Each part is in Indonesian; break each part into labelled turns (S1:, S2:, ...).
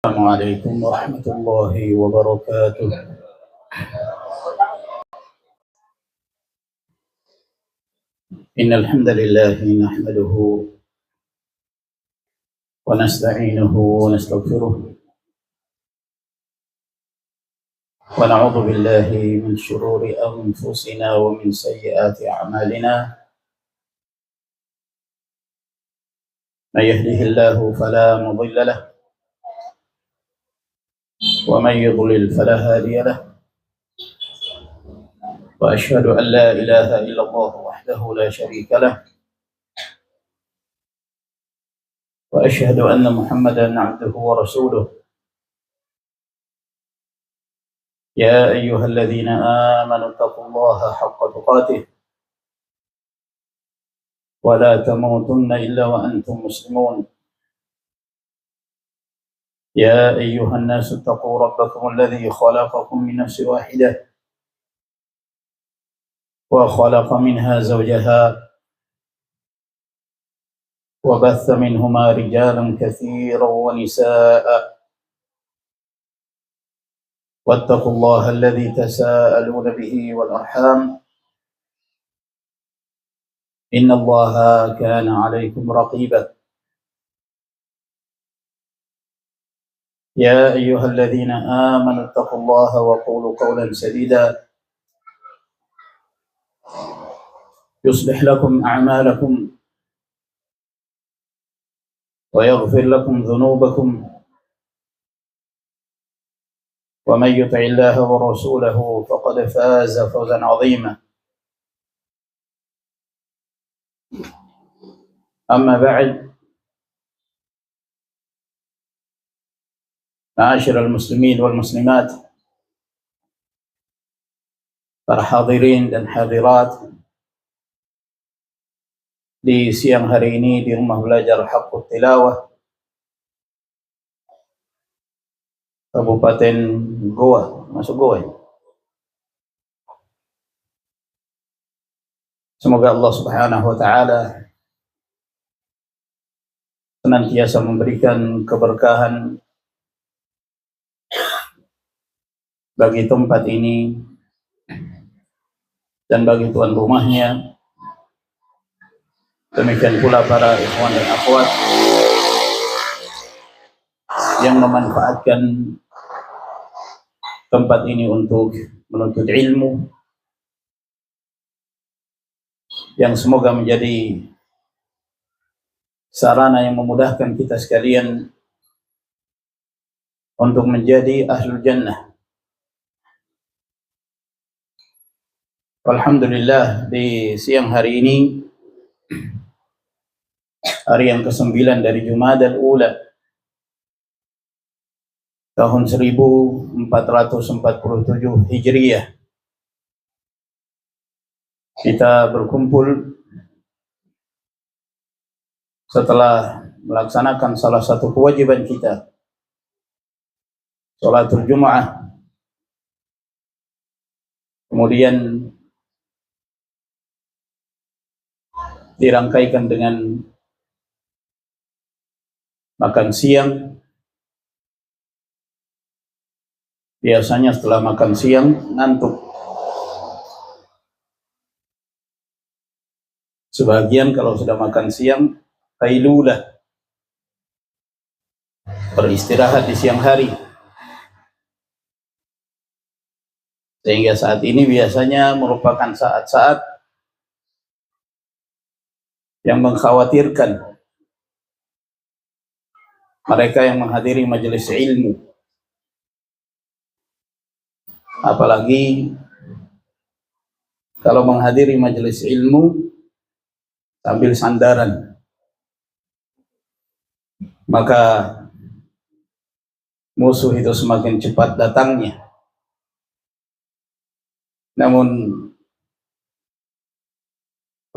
S1: السلام عليكم ورحمة الله وبركاته. إن الحمد لله نحمده ونستعينه ونستغفره ونعوذ بالله من شرور أنفسنا ومن سيئات أعمالنا. من يهده الله فلا مضل له ومن يضلل فلا هادي له، وأشهد أن لا إله إلا الله وحده لا شريك له، وأشهد أن محمدا عبده ورسوله. يا أيها الذين آمنوا اتقوا الله حق تقاته ولا تموتن إلا وأنتم مسلمون. يا أيها الناس اتقوا ربكم الذي خلقكم من نفس واحدة وخلق منها زوجها وبث منهما رجالا كثيرا ونساء، واتقوا الله الذي تساءلون به والأرحام إن الله كان عليكم رقيبا. يا أيها الذين آمنوا اتقوا الله وقولوا قولا سديدا يصلح لكم أعمالكم ويغفر لكم ذنوبكم، ومن يطع الله ورسوله فقد فاز فوزا عظيما. أما بعد، معاشر المسلمين والmuslimat, para hadirin dan hadirat di siang hari ini di rumah belajar Haqqut Tilawah Kabupaten Goa, masuk Goa ya? Semoga Allah Subhanahu wa taala senantiasa memberikan keberkahan bagi tempat ini dan bagi tuan rumahnya. Demikian pula para ikhwan dan akhwat yang memanfaatkan tempat ini untuk menuntut ilmu, yang semoga menjadi sarana yang memudahkan kita sekalian untuk menjadi ahlul jannah. Alhamdulillah, di siang hari ini, hari yang ke-9 dari Jumadal Ula tahun 1447 Hijriyah, kita berkumpul setelah melaksanakan salah satu kewajiban kita, sholatul Jum'ah. Kemudian dirangkaikan dengan makan siang. Biasanya setelah makan siang ngantuk. Sebagian kalau sudah makan siang qailulah, beristirahat di siang hari. Sehingga saat ini biasanya merupakan saat-saat yang mengkhawatirkan mereka yang menghadiri majelis ilmu, apalagi kalau menghadiri majelis ilmu sambil sandaran, maka musuh itu semakin cepat datangnya. Namun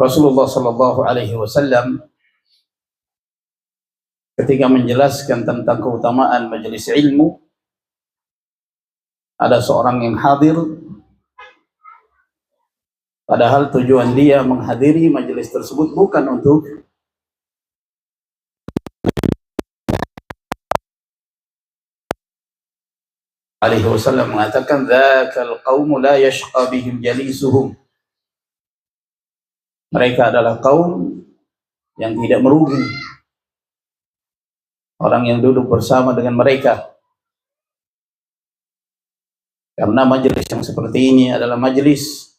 S1: Rasulullah Shallallahu Alaihi Wasallam ketika menjelaskan tentang keutamaan majelis ilmu, ada seorang yang hadir, padahal tujuan dia menghadiri majelis tersebut bukan untuk alaihi wasallam mengatakan, dzakal qaumu la yashqa bihim jalisuhum. Mereka adalah kaum yang tidak merugi orang yang duduk bersama dengan mereka. Karena majelis yang seperti ini adalah majelis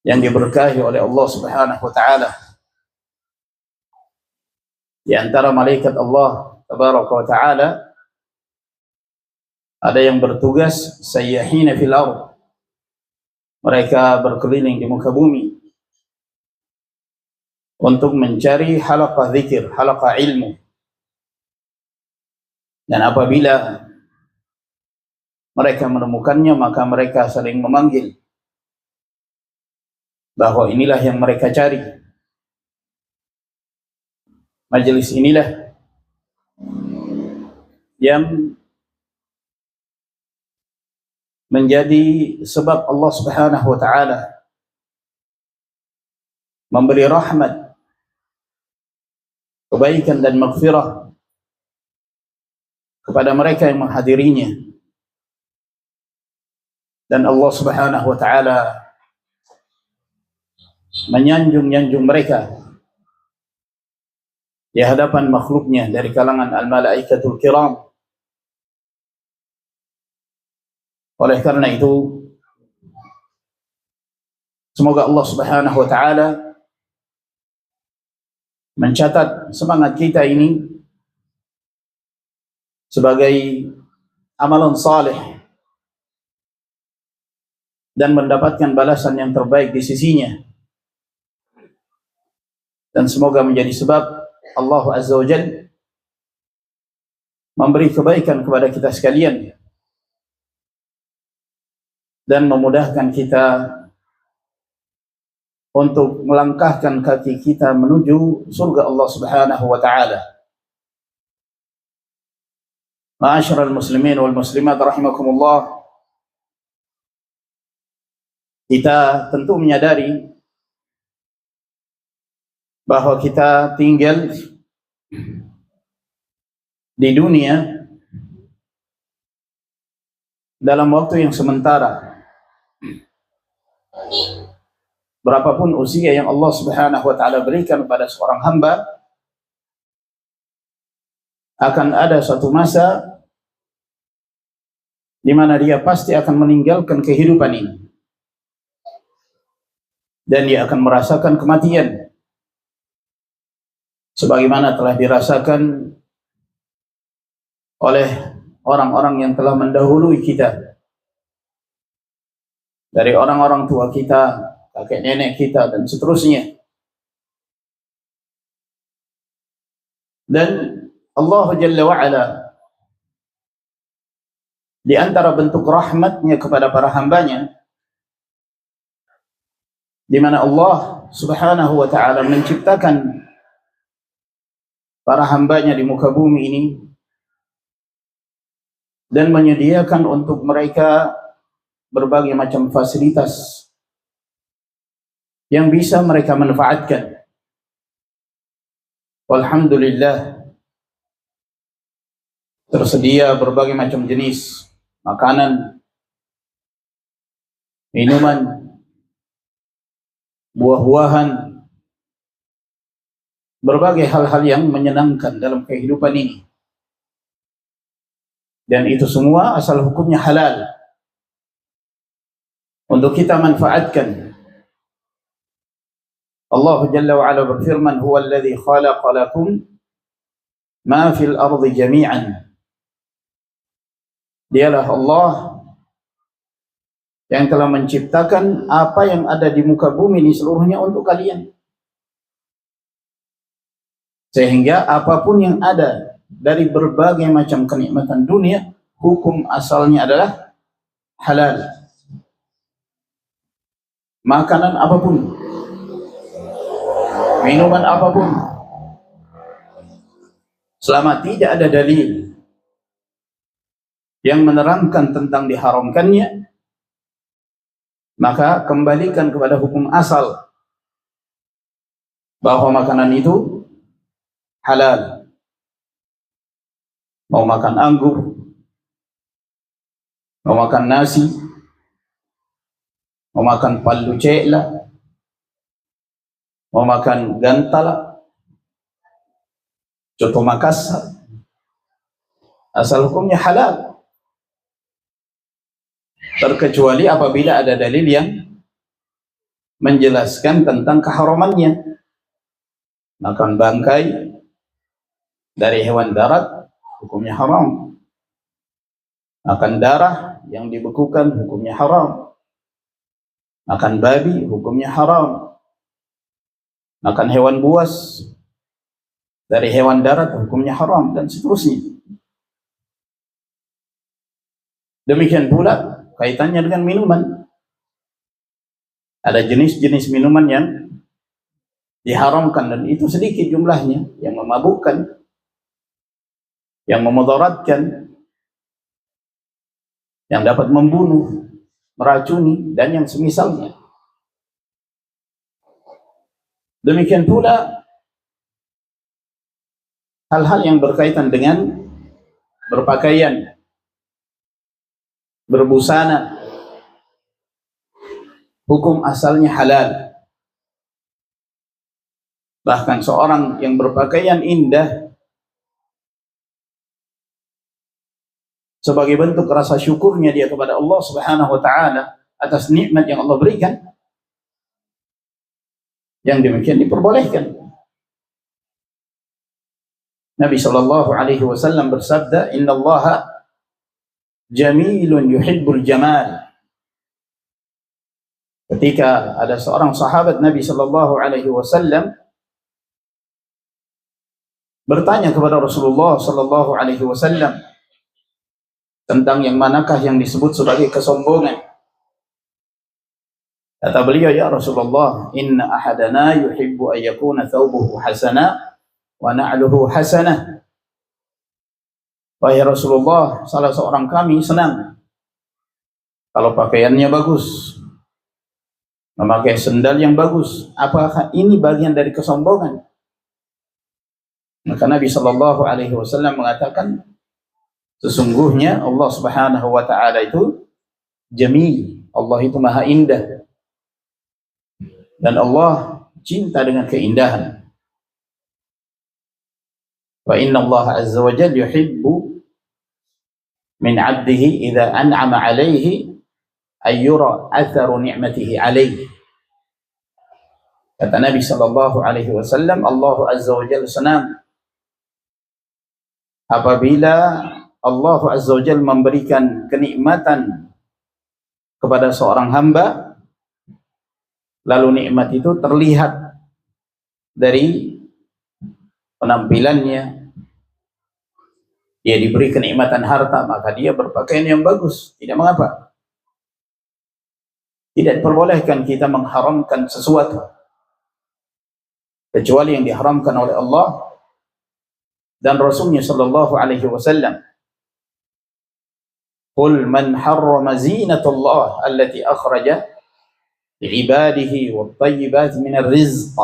S1: yang diberkahi oleh Allah Subhanahu wa taala. Di antara malaikat Allah tabaraka wa taala ada yang bertugas sayyahina fil ardh. Mereka berkeliling di muka bumi untuk mencari halaqah zikir, halaqah ilmu. Dan apabila mereka menemukannya, maka mereka saling memanggil bahwa inilah yang mereka cari. Majelis inilah yang menjadi sebab Allah Subhanahu wa taala memberi rahmat, kebaikan dan maghfirah kepada mereka yang menghadirinya. Dan Allah Subhanahu wa taala menyanjung-nyanjung mereka di hadapan makhluknya dari kalangan al-malaikatul kiram. Oleh karena itu, semoga Allah Subhanahu wa taala mencatat semangat kita ini sebagai amalan saleh dan mendapatkan balasan yang terbaik di sisinya. Dan semoga menjadi sebab Allah Azza wa Jalla memberi kebaikan kepada kita sekalian dan memudahkan kita untuk melangkahkan kaki kita menuju surga Allah Subhanahu wa taala. Ma'asyiral muslimin wal muslimat rahimakumullah. Kita tentu menyadari bahwa kita tinggal di dunia dalam waktu yang sementara. Berapapun usia yang Allah Subhanahu wa taala berikan pada seorang hamba, akan ada suatu masa di mana dia pasti akan meninggalkan kehidupan ini. Dan dia akan merasakan kematian sebagaimana telah dirasakan oleh orang-orang yang telah mendahului kita, dari orang-orang tua kita, kakek nenek kita, dan seterusnya. Dan Allah Jalla wa'ala di antara bentuk rahmatnya kepada para hambanya, di mana Allah Subhanahu wa ta'ala menciptakan para hambanya di muka bumi ini dan menyediakan untuk mereka berbagai macam fasilitas yang bisa mereka manfaatkan. Walhamdulillah, tersedia berbagai macam jenis makanan, minuman, buah-buahan, berbagai hal-hal yang menyenangkan dalam kehidupan ini. Dan itu semua asal hukumnya halal untuk kita manfaatkan. Allah Jalla wa Ala berfirman, "Huwa alladhi khalaqa lakum ma fil ardi jami'an." Dialah Allah yang telah menciptakan apa yang ada di muka bumi ini seluruhnya untuk kalian. Sehingga apapun yang ada dari berbagai macam kenikmatan dunia, hukum asalnya adalah halal. Makanan apapun, minuman apapun, selama tidak ada dalil yang menerangkan tentang diharamkannya, maka kembalikan kepada hukum asal bahwa makanan itu halal. Mau makan anggur, mau makan nasi, mau makan palu cekla, mau makan gantala, coto Makassar, asal hukumnya halal, terkecuali apabila ada dalil yang menjelaskan tentang keharamannya. Makan bangkai dari hewan darat hukumnya haram, makan darah yang dibekukan hukumnya haram, makan babi hukumnya haram, makan hewan buas dari hewan darat hukumnya haram, dan seterusnya. Demikian pula kaitannya dengan minuman. Ada jenis-jenis minuman yang diharamkan, dan itu sedikit jumlahnya, yang memabukkan, yang memudaratkan, yang dapat membunuh, meracuni, dan yang semisalnya. Demikian pula hal-hal yang berkaitan dengan berpakaian, berbusana, hukum asalnya halal. Bahkan seorang yang berpakaian indah sebagai bentuk rasa syukurnya dia kepada Allah Subhanahu wa taala atas nikmat yang Allah berikan, yang demikian diperbolehkan. Nabi sallallahu alaihi wasallam bersabda, "Innallaha jamilun yuhibbul jamal." Ketika ada seorang sahabat Nabi sallallahu alaihi wasallam bertanya kepada Rasulullah sallallahu alaihi wasallam tentang yang manakah yang disebut sebagai kesombongan. Kata beliau, "Ya Rasulullah, inna ahadana yuhibbu an yakuna thawbuhu hasana wa na'luhu hasanah." Wahai Rasulullah, salah seorang kami senang kalau pakaiannya bagus, memakai sendal yang bagus. Apakah ini bagian dari kesombongan? Maka Nabi sallallahu alaihi wasallam mengatakan, sesungguhnya Allah Subhanahu wa taala itu jamil, Allah itu maha indah, dan Allah cinta dengan keindahan. Wa inna Allah azza wa jalla yuhibbu min 'abdihi idza an'ama 'alaihi ay yura atharu ni'matihi 'alaihi. Kata Nabi sallallahu alaihi wasallam, Allah azza wa jalla senang apabila Allah azza wa jalla memberikan kenikmatan kepada seorang hamba, lalu nikmat itu terlihat dari penampilannya. Dia diberi kenikmatan harta, maka dia berpakaian yang bagus, tidak mengapa. Tidak diperbolehkan kita mengharamkan sesuatu kecuali yang diharamkan oleh Allah dan Rasulnya sallallahu alaihi wasallam. Qul man harrama zinatullah allati akhraja li'ibadihi wat tayyibati minar rizq.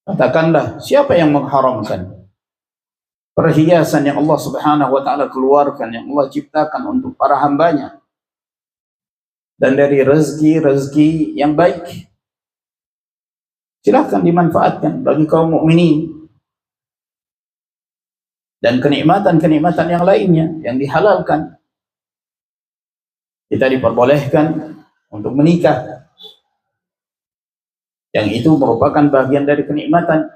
S1: Katakanlah, siapa yang mengharamkan perhiasan yang Allah Subhanahu wa taala keluarkan, yang Allah ciptakan untuk para hambanya, dan dari rezeki-rezeki yang baik, silahkan dimanfaatkan bagi kaum mukminin, dan kenikmatan-kenikmatan yang lainnya yang dihalalkan. Kita diperbolehkan untuk menikah, yang itu merupakan bagian dari kenikmatan,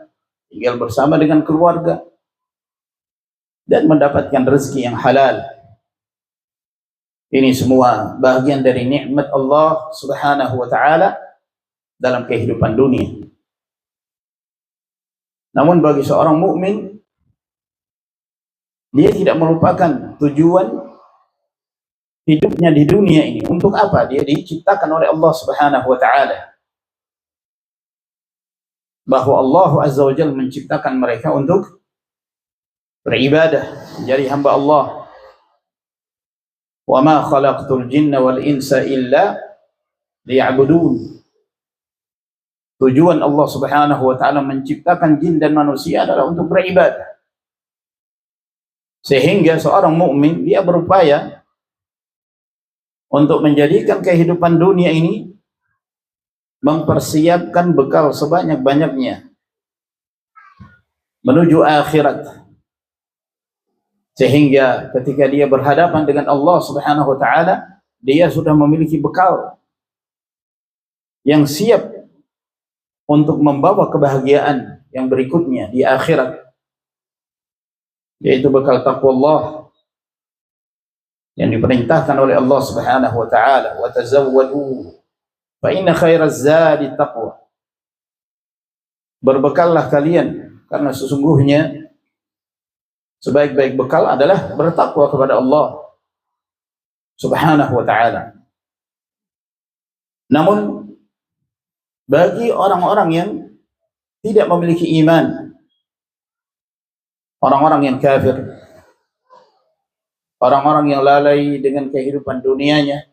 S1: tinggal bersama dengan keluarga dan mendapatkan rezeki yang halal. Ini semua bagian dari nikmat Allah Subhanahu wa taala dalam kehidupan dunia. Namun bagi seorang mukmin, dia tidak melupakan tujuan hidupnya di dunia ini. Untuk apa dia diciptakan oleh Allah Subhanahu wa taala? Bahwa Allah Azza wa Jalla menciptakan mereka untuk beribadah, menjadi hamba Allah. Wa ma khalaqtul jinna wal insa illa liya'budun. Tujuan Allah Subhanahu wa taala menciptakan jin dan manusia adalah untuk beribadah. Sehingga seorang mukmin dia berupaya untuk menjadikan kehidupan dunia ini mempersiapkan bekal sebanyak-banyaknya menuju akhirat, sehingga ketika dia berhadapan dengan Allah Subhanahu wa taala, dia sudah memiliki bekal yang siap untuk membawa kebahagiaan yang berikutnya di akhirat, yaitu bekal taqwa Allah yang diperintahkan oleh Allah Subhanahu wa taala, wa tazawwadu fa inna khairaz zadi taqwa. Berbekallah kalian, karena sesungguhnya sebaik-baik bekal adalah bertakwa kepada Allah Subhanahu wa taala. Namun bagi orang-orang yang tidak memiliki iman, orang-orang yang kafir, orang-orang yang lalai dengan kehidupan dunianya,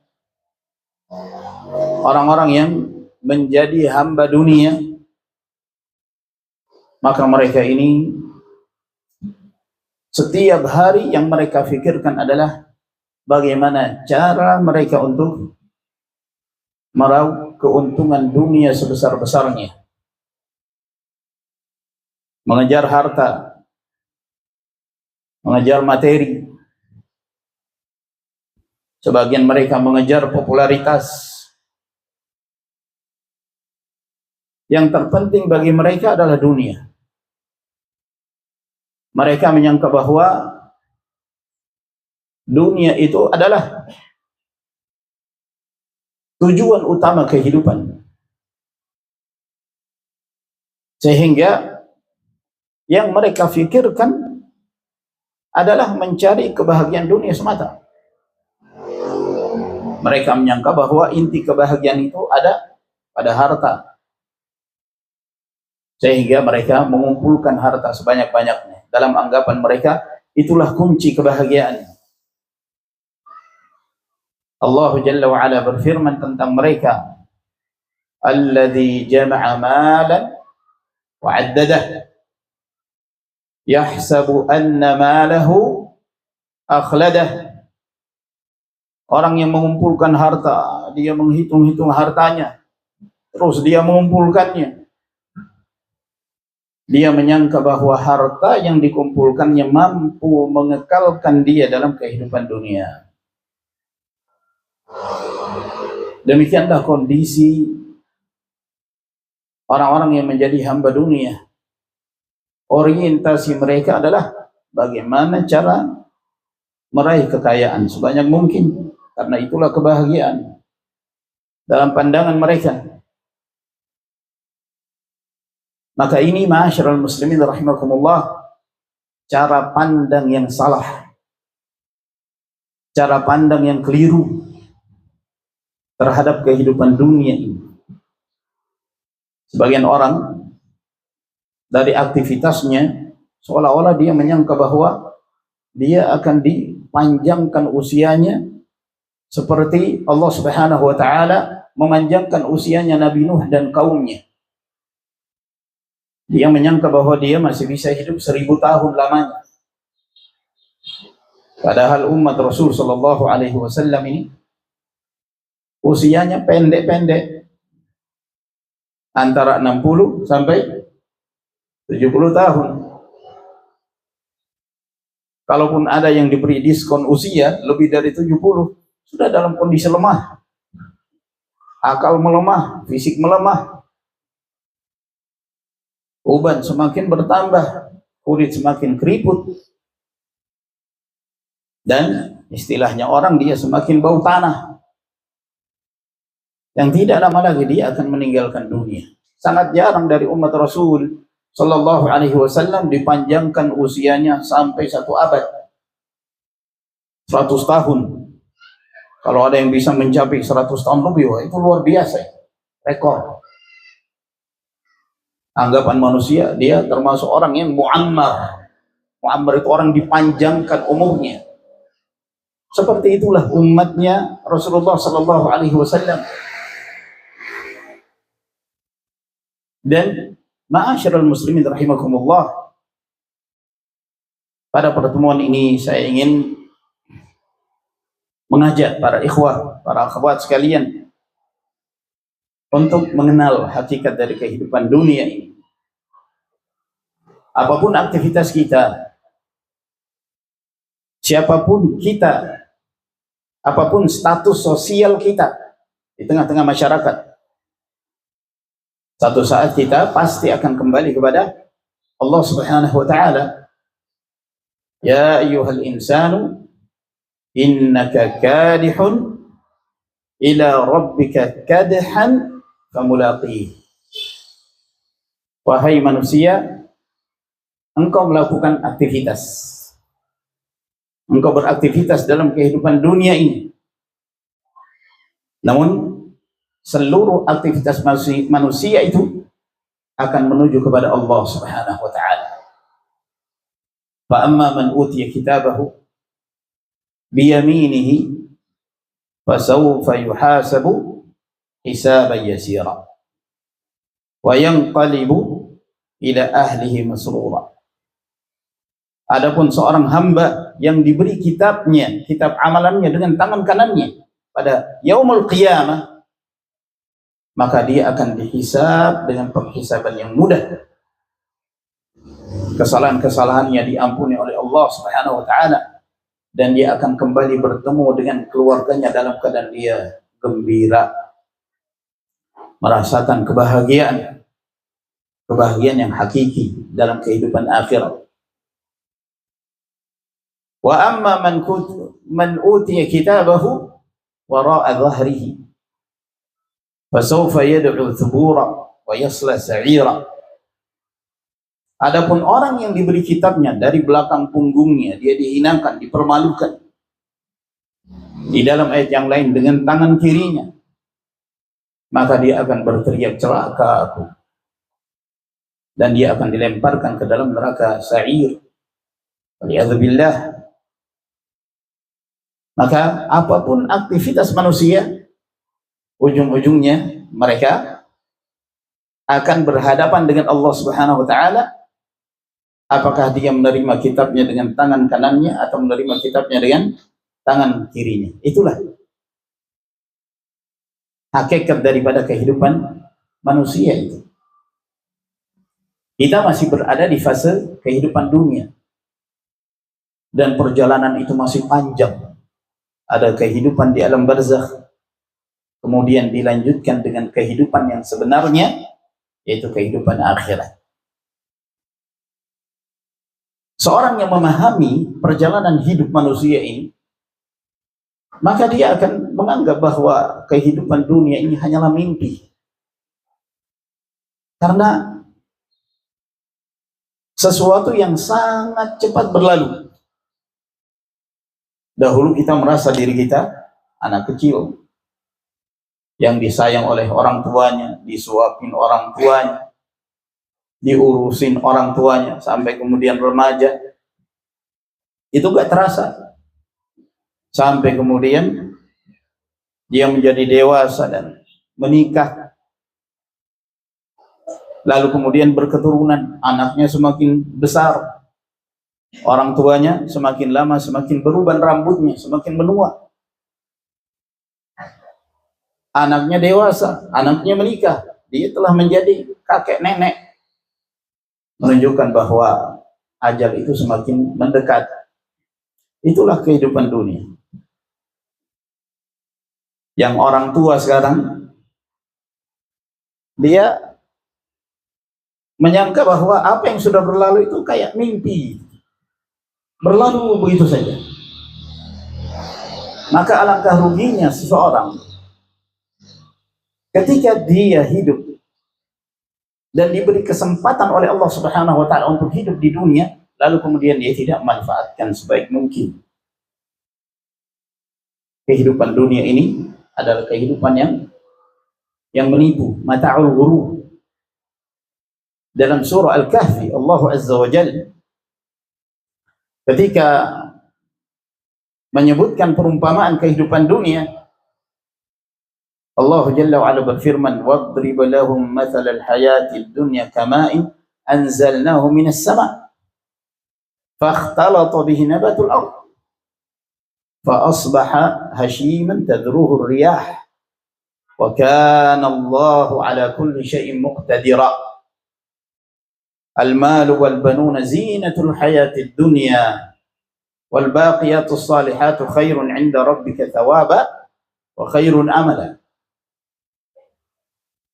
S1: orang-orang yang menjadi hamba dunia, maka mereka ini setiap hari yang mereka fikirkan adalah bagaimana cara mereka untuk meraup keuntungan dunia sebesar-besarnya, mengejar harta, mengejar materi. Sebagian mereka mengejar popularitas. Yang terpenting bagi mereka adalah dunia. Mereka menyangka bahwa dunia itu adalah tujuan utama kehidupan, sehingga yang mereka fikirkan adalah mencari kebahagiaan dunia semata. Mereka menyangka bahwa inti kebahagiaan itu ada pada harta, sehingga mereka mengumpulkan harta sebanyak-banyaknya. Dalam anggapan mereka, itulah kunci kebahagiaan. Allah Jalla wa Ala berfirman tentang mereka, alladzi jama'a malan wa 'addadah yahsabu anna malahu akhladah. Orang yang mengumpulkan harta, dia menghitung-hitung hartanya, terus dia mengumpulkannya. Dia menyangka bahwa harta yang dikumpulkannya mampu mengekalkan dia dalam kehidupan dunia. Demikianlah kondisi orang-orang yang menjadi hamba dunia. Orientasi mereka adalah bagaimana cara meraih kekayaan sebanyak mungkin, karena itulah kebahagiaan dalam pandangan mereka. Maka ini ma'asyiral muslimin rahimakumullah, cara pandang yang salah, cara pandang yang keliru terhadap kehidupan dunia ini. Sebagian orang dari aktivitasnya seolah-olah dia menyangka bahwa dia akan dipanjangkan usianya seperti Allah Subhanahu wa taala memanjangkan usianya Nabi Nuh dan kaumnya. Dia menyangka bahwa dia masih bisa hidup 1000 tahun lamanya. Padahal umat Rasul sallallahu alaihi wasallam ini usianya pendek-pendek, antara 60 sampai 70 tahun. Kalaupun ada yang diberi diskon usia lebih dari 70, sudah dalam kondisi lemah, akal melemah, fisik melemah, uban semakin bertambah, kulit semakin keriput, dan istilahnya orang, dia semakin bau tanah. Yang tidak lama lagi dia akan meninggalkan dunia. Sangat jarang dari umat Rasul sallallahu alaihi wasallam dipanjangkan usianya sampai 1 abad, 100 tahun. Kalau ada yang bisa mencapai 100 tahun lebih, wah, itu luar biasa, rekor. Anggapan manusia, dia termasuk orang yang mu'ammar. Mu'ammar itu orang dipanjangkan umurnya. Seperti itulah umatnya Rasulullah sallallahu alaihi wasallam. Dan ma'asyiral muslimin rahimakumullah, pada pertemuan ini saya ingin mengajak para ikhwah, para akhwat sekalian untuk mengenal hakikat dari kehidupan dunia ini. Apapun aktivitas kita, siapapun kita, apapun status sosial kita di tengah-tengah masyarakat, satu saat kita pasti akan kembali kepada Allah Subhanahu wa taala. Ya ayyuhal insanu innaka kadihun ila rabbika kadhan famulaqih. Wahai manusia, engkau melakukan aktivitas, engkau beraktivitas dalam kehidupan dunia ini, namun seluruh aktivitas manusia itu akan menuju kepada Allah Subhanahu wa taala. Fa amma man utiya kitabahu bi yaminihi fasawfa yuhasabu hisaban yasira wa yanqalibu ila ahlihi masrura. Adapun seorang hamba yang diberi kitabnya, kitab amalannya dengan tangan kanannya pada yaumul qiyamah, maka dia akan dihisab dengan penghisaban yang mudah. Kesalahan-kesalahannya diampuni oleh Allah Subhanahu wa taala, dan dia akan kembali bertemu dengan keluarganya dalam keadaan dia gembira, merasakan kebahagiaan yang hakiki dalam kehidupan akhirat. Wa amma man utiya kitabahu wara'a dhahrihi fasawfa yad'u thubura wa yasla sa'ira. Adapun orang yang diberi kitabnya dari belakang punggungnya, dia dihinakan, dipermalukan. Di dalam ayat yang lain, dengan tangan kirinya, maka dia akan berteriak, celaka aku, dan dia akan dilemparkan ke dalam neraka sa'ir. Waliyadzubillah. Maka apapun aktivitas manusia, ujung-ujungnya mereka akan berhadapan dengan Allah Subhanahu wa taala. Apakah dia menerima kitabnya dengan tangan kanannya atau menerima kitabnya dengan tangan kirinya. Itulah hakikat daripada kehidupan manusia itu. Kita masih berada di fase kehidupan dunia, dan perjalanan itu masih panjang. Ada kehidupan di alam barzakh, kemudian dilanjutkan dengan kehidupan yang sebenarnya, yaitu kehidupan akhirat. Seorang yang memahami perjalanan hidup manusia ini, maka dia akan menganggap bahwa kehidupan dunia ini hanyalah mimpi. Karena sesuatu yang sangat cepat berlalu. Dahulu kita merasa diri kita anak kecil yang disayang oleh orang tuanya, disuapin orang tuanya, diurusin orang tuanya, sampai kemudian remaja. Itu gak terasa. Sampai kemudian dia menjadi dewasa dan menikah. Lalu kemudian berketurunan, anaknya semakin besar. Orang tuanya semakin lama semakin beruban rambutnya, semakin menua. Anaknya dewasa, anaknya menikah. Dia telah menjadi kakek nenek. Menunjukkan bahwa ajal itu semakin mendekat. Itulah kehidupan dunia. Yang orang tua sekarang, dia menyangka bahwa apa yang sudah berlalu itu kayak mimpi, berlalu begitu saja. Maka alangkah ruginya seseorang ketika dia hidup dan diberi kesempatan oleh Allah Subhanahu wa taala untuk hidup di dunia, lalu kemudian dia tidak memanfaatkan sebaik mungkin. Kehidupan dunia ini adalah kehidupan yang menipu, mata'ul ghurur. Dalam surah Al-Kahfi, Allah Azza wa Jalla ketika menyebutkan perumpamaan kehidupan dunia, Allah Jalla wa Ala berfirman, "Wadrib lahum mathalal hayatid dunya kama'in anzalnahu minas sama' fakhtalata bihi nabatul ardh fa asbaha hashiman tadruhu riyah wa kana Allahu ala kulli syai'in muqtadira. Al-malu wal banuna zinatul hayatid dunya wal baqiyatus salihatu khairun 'inda rabbika thawaba wa khairun amala.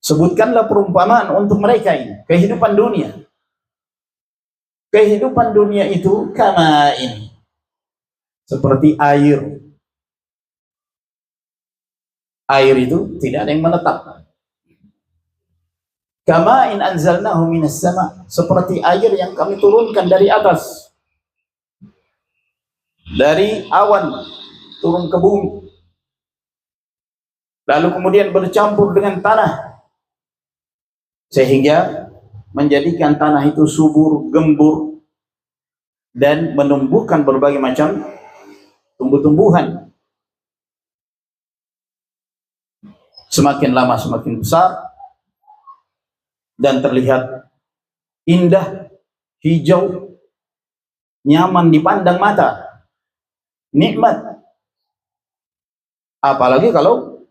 S1: Sebutkanlah perumpamaan untuk mereka ini, kehidupan dunia. Kehidupan dunia itu kamain, seperti air. Air itu tidak ada yang menetap. Kamain anzalnahu minas sama, seperti air yang kami turunkan dari atas, dari awan turun ke bumi, lalu kemudian bercampur dengan tanah sehingga menjadikan tanah itu subur, gembur, dan menumbuhkan berbagai macam tumbuh-tumbuhan. Semakin lama semakin besar dan terlihat indah, hijau, nyaman dipandang mata, nikmat. Apalagi kalau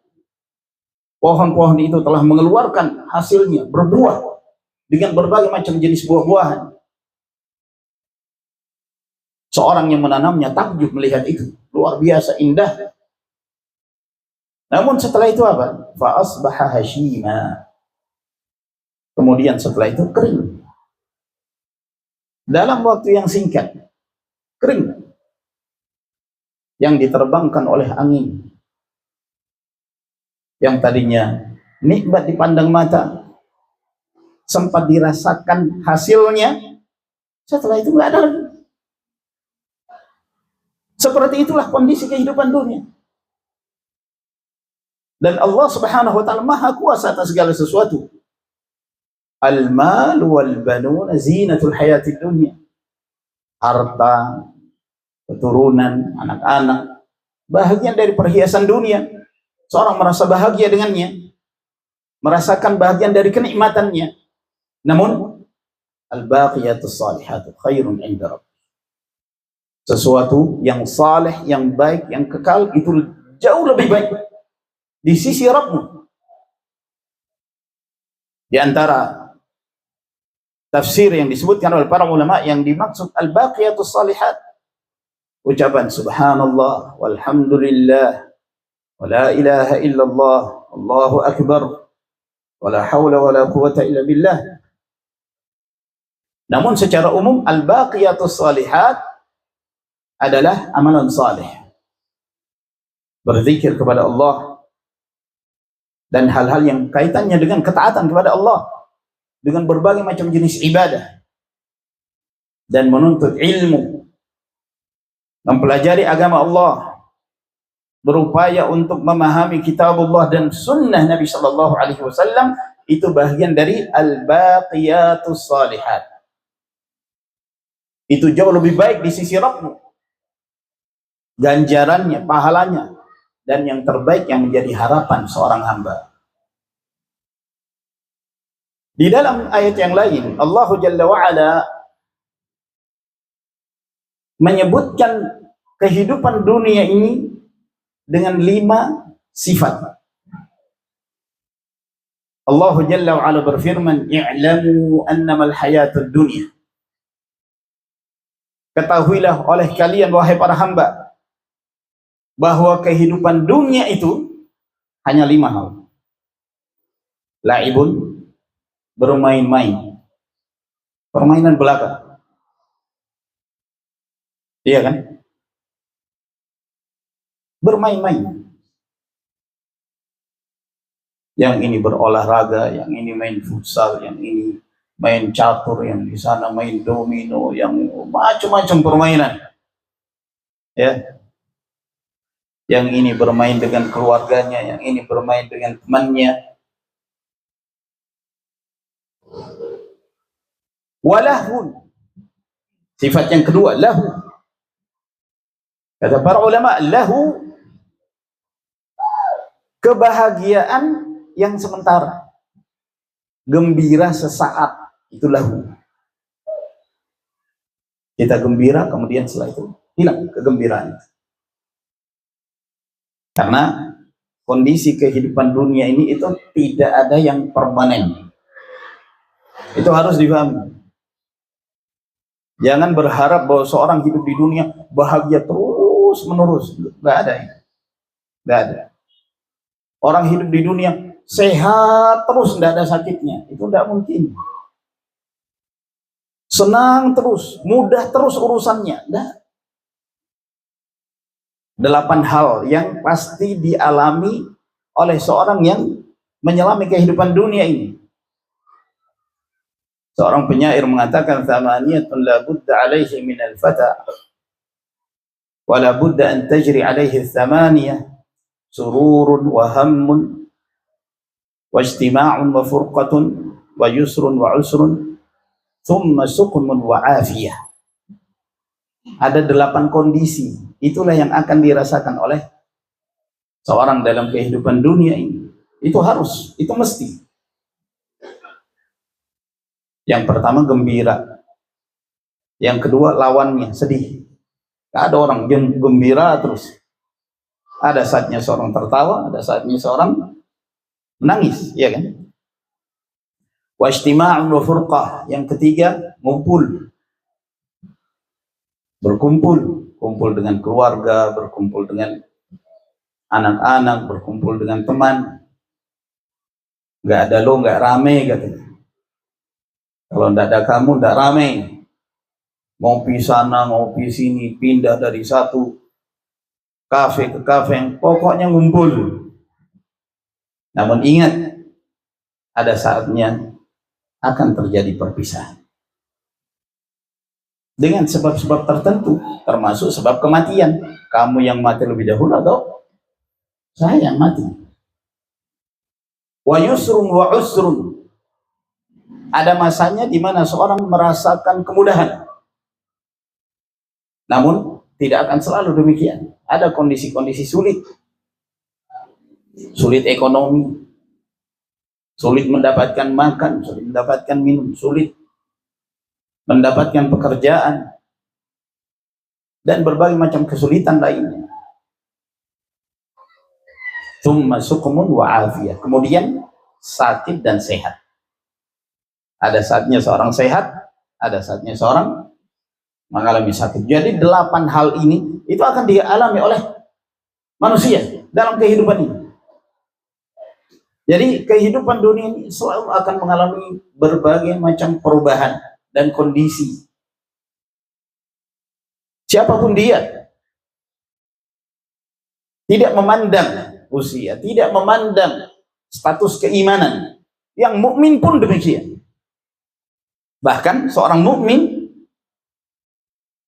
S1: pohon-pohon itu telah mengeluarkan hasilnya, berbuah dengan berbagai macam jenis buah-buahan. Seorang yang menanamnya takjub melihat itu, luar biasa indah. Namun setelah itu apa? Fa asbaha hashima. Kemudian setelah itu kering. Dalam waktu yang singkat, kering. Yang diterbangkan oleh angin. Yang tadinya nikmat dipandang mata, sempat dirasakan hasilnya, setelah itu nggak ada lagi. Seperti itulah kondisi kehidupan dunia. Dan Allah Subhanahu wa ta'ala maha kuasa atas segala sesuatu. Al-mal wal banun zinatul hayatid dunya. Harta, keturunan, anak-anak, bahagian dari perhiasan dunia. Seorang merasa bahagia dengannya, merasakan bahagian dari kenikmatannya. Namun al-baqiyatus salihatu khairun 'inda rabbik. Sesuatu yang saleh, yang baik, yang kekal itu jauh lebih baik di sisi Rabbmu. Di antara tafsir yang disebutkan oleh para ulama, yang dimaksud al-baqiyatus salihat, ucapan subhanallah walhamdulillah wa la ilaha illallah Allahu akbar wa la hawla wa la quwata illa billah. Namun secara umum al-baqiyatus salihat adalah amalan saleh, berzikir kepada Allah, dan hal-hal yang kaitannya dengan ketaatan kepada Allah, dengan berbagai macam jenis ibadah, dan menuntut ilmu, mempelajari agama Allah, berupaya untuk memahami kitabullah dan sunnah Nabi Sallallahu Alaihi Wasallam. Itu bagian dari al-baqiyatus salihat. Itu jauh lebih baik di sisi Rabbmu, ganjarannya, pahalanya, dan yang terbaik yang menjadi harapan seorang hamba. Di dalam ayat yang lain, Allah Jalla wa'ala menyebutkan kehidupan dunia ini dengan 5 sifat. Allah Jalla wa'ala berfirman, i'lamu annamal hayatud dunya. Ketahuilah oleh kalian, wahai para hamba, bahwa kehidupan dunia itu hanya 5 hal. La'ibun, bermain-main, permainan belaka. Iya kan? Bermain-main. Yang ini berolahraga, yang ini main futsal, yang ini main catur, yang di sana main domino, yang macam-macam permainan. Ya. Yang ini bermain dengan keluarganya, yang ini bermain dengan temannya. Walahun, sifat yang kedua, lahu. Kata para ulama, lahu, kebahagiaan yang sementara, gembira sesaat, itu lahu. Kita gembira, kemudian setelah itu hilang kegembiraan. Karena kondisi kehidupan dunia ini itu tidak ada yang permanen. Itu harus dipahami. Jangan berharap bahwa seorang hidup di dunia bahagia terus menerus. Nggak ada. Nggak ada. Orang hidup di dunia sehat terus, nggak ada sakitnya. Itu nggak mungkin. Senang terus, mudah terus urusannya. Nggak. 8 hal yang pasti dialami oleh seorang yang menyelami kehidupan dunia ini. Seorang penyair mengatakan, "Thamaniyatun la budda alaihi min al-fata wa la budda an tajri alaihi thamaniyah sururun wa hammun wa ijtima'un wa furqatun wa yusrun wa usrun thumma suqmun wa afiyah." Ada 8 kondisi, itulah yang akan dirasakan oleh seorang dalam kehidupan dunia ini. Itu harus, itu mesti. Yang pertama gembira, yang kedua lawannya sedih. Gak ada orang gembira terus. Ada saatnya seorang tertawa, ada saatnya seorang menangis, ya kan? Wa ijtima'un wa furqah, yang ketiga ngumpul, berkumpul, kumpul dengan keluarga, berkumpul dengan anak-anak, berkumpul dengan teman. Nggak ada lo, nggak rame katanya. Kalau nggak ada kamu, nggak rame. Ngopi sana, ngopi sini, pindah dari satu kafe ke kafe, pokoknya ngumpul. Namun ingat, ada saatnya akan terjadi perpisahan. Dengan sebab-sebab tertentu, termasuk sebab kematian. Kamu yang mati lebih dahulu atau saya yang mati. Wa yusrun wa usrun. Ada masanya di mana seorang merasakan kemudahan. Namun tidak akan selalu demikian. Ada kondisi-kondisi sulit. Sulit ekonomi, sulit mendapatkan makan, sulit mendapatkan minum, sulit mendapatkan pekerjaan, dan berbagai macam kesulitan lainnya. Tsumma suqmun wa afiyah. Kemudian sakit dan sehat. Ada saatnya seorang sehat, ada saatnya seorang mengalami sakit. Jadi 8 hal ini itu akan dialami oleh manusia dalam kehidupan ini. Jadi kehidupan dunia ini selalu akan mengalami berbagai macam perubahan dan kondisi. Siapapun dia, tidak memandang usia, tidak memandang status keimanan. Yang mukmin pun demikian. Bahkan seorang mukmin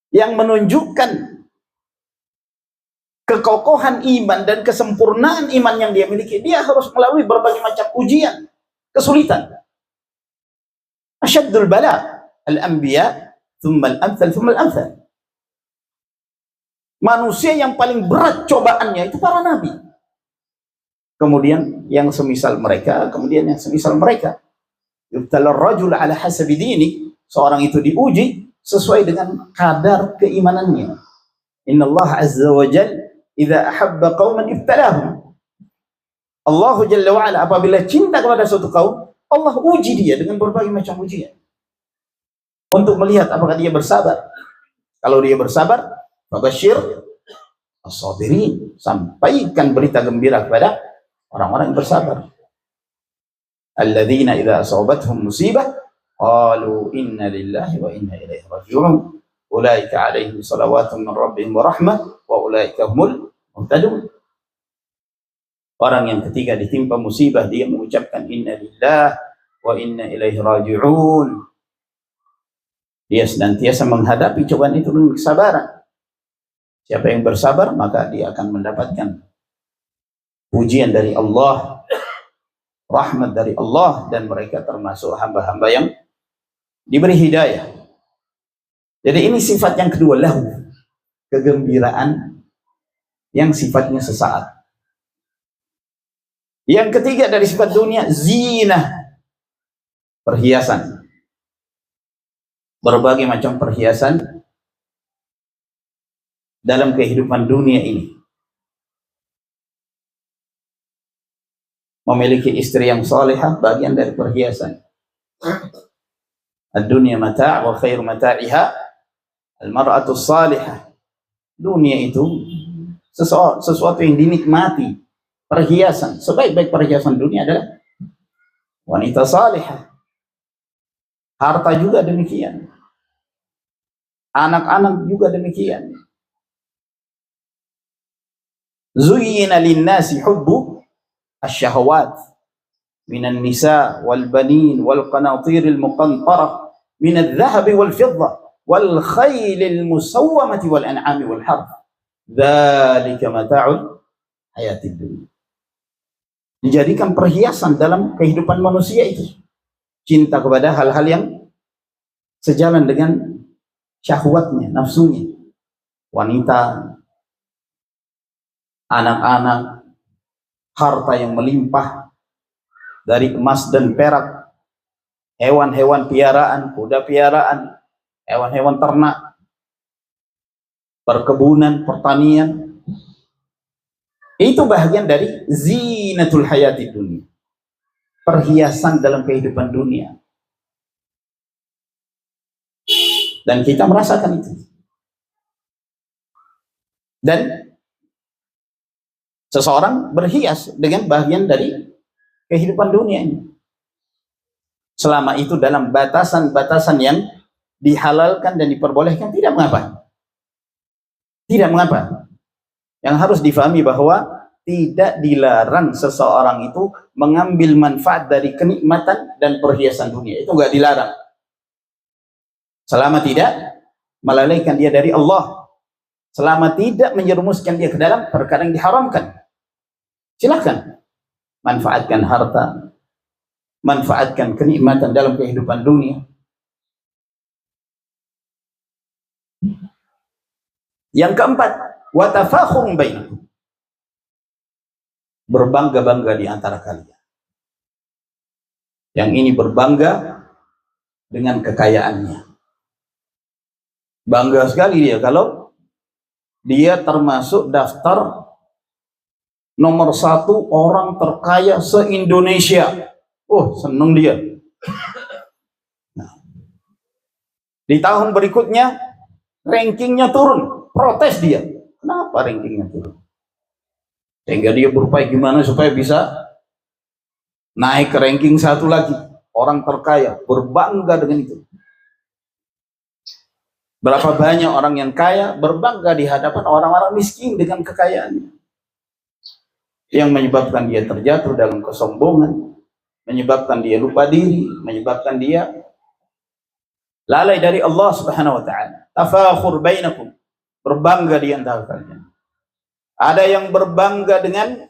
S1: yang menunjukkan kekokohan iman dan kesempurnaan iman yang dia miliki, dia harus melalui berbagai macam ujian, kesulitan. Asyaddul bala al-anbiya, thumma al-amthal, thumma al-amthal. Manusia yang paling berat cobaannya itu para nabi. Kemudian yang semisal mereka, kemudian yang semisal mereka. Yubtalar rajul ala hasabi dini, seorang itu diuji sesuai dengan kadar keimanannya. Inna Allah azza wa jalla idza ahabba qauman ibtalahum. Allah jalla wa ala apabila cinta kepada suatu kaum, Allah uji dia dengan berbagai macam ujian. Untuk melihat apakah dia bersabar. Kalau dia bersabar, fabasyir as-sabirin, sampaikan berita gembira kepada orang-orang yang bersabar. Alladzina idza asabathum musibah qalu inna lillahi wa inna ilaihi raji'un. Ulaika alaihim salawatun min rabbihim wa rahmah wa ulaika humul muhtadun. Orang yang ketika ditimpa musibah dia mengucapkan inna lillahi wa inna ilaihi raji'un. Dia senantiasa menghadapi cobaan itu dengan kesabaran. Siapa yang bersabar maka dia akan mendapatkan pujian dari Allah, rahmat dari Allah, dan mereka termasuk hamba-hamba yang diberi hidayah. Jadi ini sifat yang kedua, lahu, kegembiraan yang sifatnya sesaat. Yang ketiga dari sifat dunia, zinah, perhiasan. Berbagai macam perhiasan dalam kehidupan dunia ini. Memiliki istri yang salihah bagian dari perhiasan. Ad-dunya mata' wa khairu mata'iha al-mar'atu salihah. Dunia itu sesuatu yang dinikmati, perhiasan. Sebaik-baik perhiasan dunia adalah wanita salihah. Harta juga demikian. Anak-anak juga demikian. Zuyyina lin-nasi hubbu asy-syahawat minan nisa wal banin wal qanatiril muqantarah minadh dhahabi wal fiddah wal khailil musawwamati wal an'ami wal harth. Dzalika mata'ul hayatid dunya. Dijadikan perhiasan dalam kehidupan manusia itu. Cinta kepada hal-hal yang sejalan dengan syahwatnya, nafsunya. Wanita, anak-anak, harta yang melimpah dari emas dan perak, hewan-hewan piaraan, kuda piaraan, hewan-hewan ternak, perkebunan, pertanian. Itu bagian dari zinatul hayati dunia, perhiasan dalam kehidupan dunia. Dan kita merasakan itu. Dan seseorang berhias dengan bagian dari kehidupan dunia ini. Selama itu dalam batasan-batasan yang dihalalkan dan diperbolehkan, tidak mengapa. Tidak mengapa. Yang harus difahami bahwa tidak dilarang seseorang itu mengambil manfaat dari kenikmatan dan perhiasan dunia. Itu enggak dilarang. Selama tidak melalaikan dia dari Allah. Selama tidak menjerumuskan dia ke dalam perkara yang diharamkan. Silakan manfaatkan harta, manfaatkan kenikmatan dalam kehidupan dunia. Yang keempat, wa tafakhurun bainakum, berbangga-bangga di antara kalian. Yang ini berbangga dengan kekayaannya. Bangga sekali dia kalau dia termasuk daftar nomor 1 orang terkaya se-Indonesia. Oh, senang dia. Nah, di tahun berikutnya rankingnya turun, protes dia. Kenapa rankingnya turun? Sehingga dia berupaya gimana supaya bisa naik ke ranking 1 lagi. Orang terkaya, berbangga dengan itu. Berapa banyak orang yang kaya berbangga di hadapan orang-orang miskin dengan kekayaannya. Yang menyebabkan dia terjatuh dalam kesombongan, menyebabkan dia lupa diri, menyebabkan dia lalai dari Allah Subhanahu wa taala. Tafakhur bainakum, berbangga di antara kalian. Ada yang berbangga dengan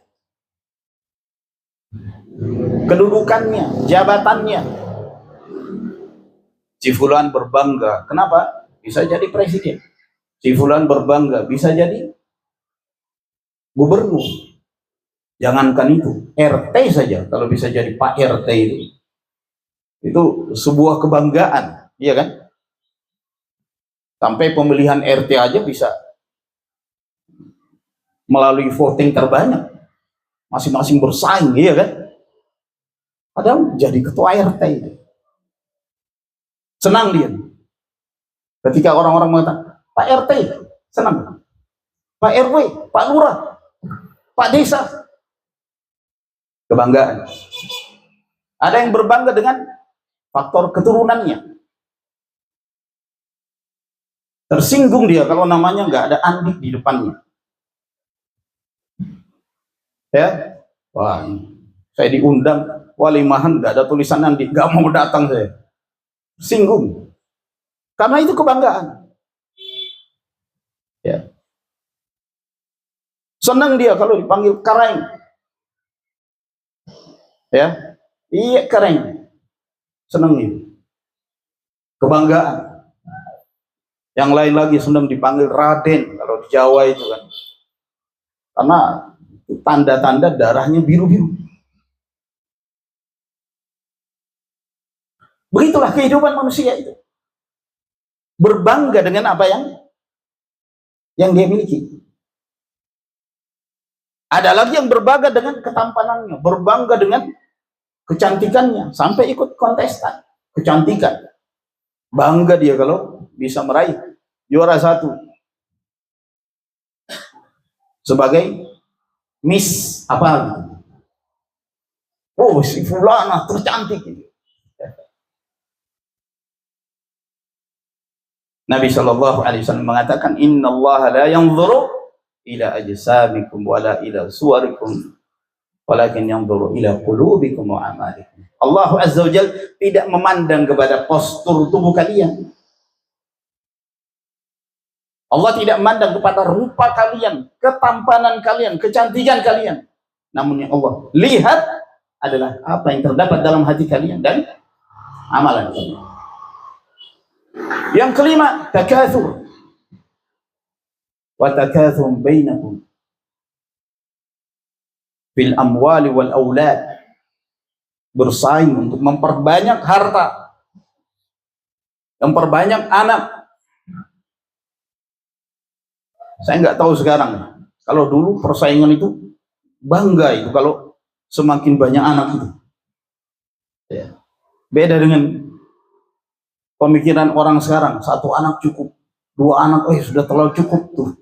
S1: kedudukannya, jabatannya. Si fulan berbangga, kenapa? Bisa jadi presiden. Si fulan berbangga, bisa jadi gubernur. Jangankan itu, RT saja kalau bisa jadi Pak RT itu sebuah kebanggaan, iya kan? Sampai pemilihan RT aja bisa melalui voting terbanyak, masing-masing bersaing, iya kan? Padahal jadi ketua RT itu. Senang dia. Ketika orang-orang mengatakan Pak RT, senang. Pak RW, Pak Lurah, Pak Desa, kebanggaan. Ada yang berbangga dengan faktor keturunannya. Tersinggung dia kalau namanya nggak ada Andik di depannya. Ya, wah, saya diundang walimahan nggak ada tulisan Andik, nggak mau datang saya. Singgung. Karena itu kebanggaan. Ya. Senang dia kalau dipanggil Kareng. Ya, iya Kareng. Senang dia. Kebanggaan. Yang lain lagi senang dipanggil Raden kalau di Jawa itu kan. Karena tanda-tanda darahnya biru-biru. Begitulah kehidupan manusia itu. Berbangga dengan apa yang dia miliki. Ada lagi yang berbangga dengan ketampanannya, berbangga dengan kecantikannya, sampai ikut kontestan kecantikan. Bangga dia kalau bisa meraih juara 1 sebagai Miss apa gitu. Oh, si fulana tercantik gitu. Nabi Shallallahu Alaihi Wasallam mengatakan, Inna Allah la yanzuru ila ajsamikum wala ila suwarikum, walakin yanzuru ila qulubikum wa amalikum. Allah Azza wa Jalla tidak memandang kepada postur tubuh kalian. Allah tidak memandang kepada rupa kalian, ketampanan kalian, kecantikan kalian. Namun yang Allah lihat adalah apa yang terdapat dalam hati kalian dan amalan kalian. Yang kelima, takatsur. Wa takatsur bainakum fil amwali wal aulad. Bersaing untuk memperbanyak harta, memperbanyak anak. Saya nggak tahu sekarang. Kalau dulu persaingan itu bangga itu kalau semakin banyak anak itu. Ya. Beda dengan pemikiran orang sekarang, 1 anak cukup, 2 anak, sudah terlalu cukup tuh.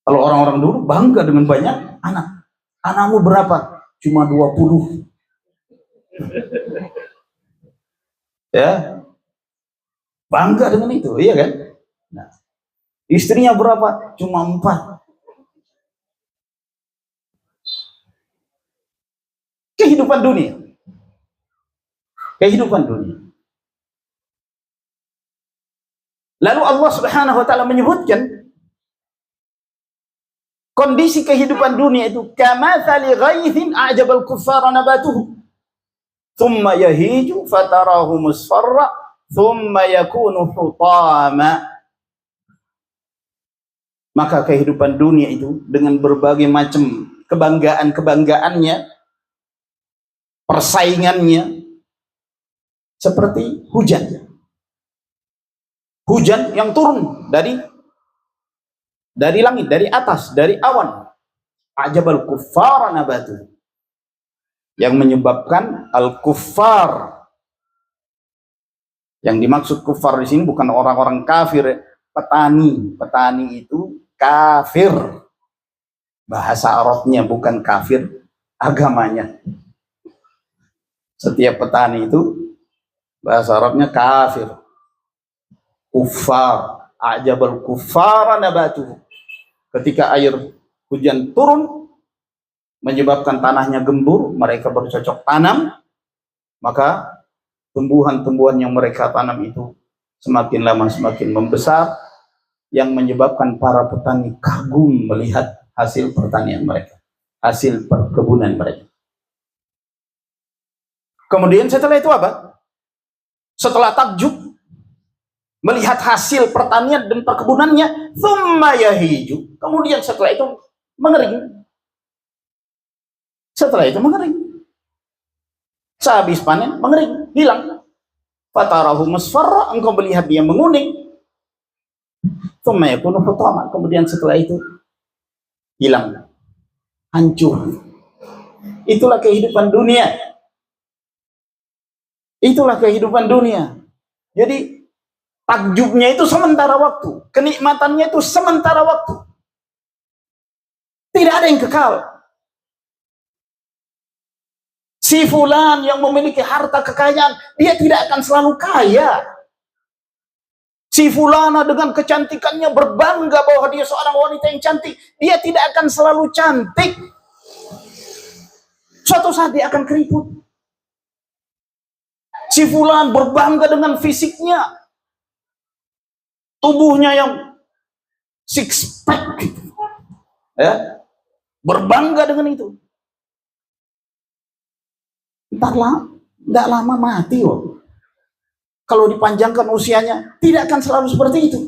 S1: Kalau orang-orang dulu bangga dengan banyak anak. Anakmu berapa? Cuma 20. Ya, bangga dengan itu, iya kan? Nah, istrinya berapa? Cuma 4. Kehidupan dunia. Kehidupan dunia. Lalu Allah Subhanahu wa taala menyebutkan kondisi kehidupan dunia itu kamathali ghaithin a'jabal kuffara nabatuhu thumma yahiju fatarahu musfarra thumma yakunu hutama. Maka kehidupan dunia itu dengan berbagai macam kebanggaan-kebanggaannya, persaingannya, seperti hujan. Hujan yang turun dari langit, dari atas, dari awan. Ajabal kuffar nabatu. Yang menyebabkan al-kuffar. Yang dimaksud kuffar di sini bukan orang-orang kafir, petani. Petani itu kafir. Bahasa Arabnya bukan kafir, agamanya. Setiap petani itu bahasa Arabnya kafir. Kuffar, ajabal kuffar nabatuhu. Ketika air hujan turun menyebabkan tanahnya gembur, mereka bercocok tanam, maka tumbuhan-tumbuhan yang mereka tanam itu semakin lama semakin membesar, yang menyebabkan para petani kagum melihat hasil pertanian mereka, hasil perkebunan mereka. Kemudian setelah itu apa? Setelah takjub melihat hasil pertanian dan perkebunannya, thumma yahiju. Kemudian setelah itu mengering. Setelah itu mengering. Sehabis panen mengering, hilang. Fatarahu musfarra, engkau melihat dia menguning. Thumma yakunu hutama. Kemudian setelah itu hilang, hancur. Itulah kehidupan dunia. Itulah kehidupan dunia. Jadi takjubnya itu sementara waktu, kenikmatannya itu sementara waktu. Tidak ada yang kekal. Si fulan yang memiliki harta kekayaan, dia tidak akan selalu kaya. Si fulana dengan kecantikannya berbangga bahwa dia seorang wanita yang cantik, dia tidak akan selalu cantik. Suatu saat dia akan keriput. Si fulan berbangga dengan fisiknya, tubuhnya yang six pack gitu. Ya, berbangga dengan itu. Tidak lama mati loh. Kalau dipanjangkan usianya, tidak akan selalu seperti itu.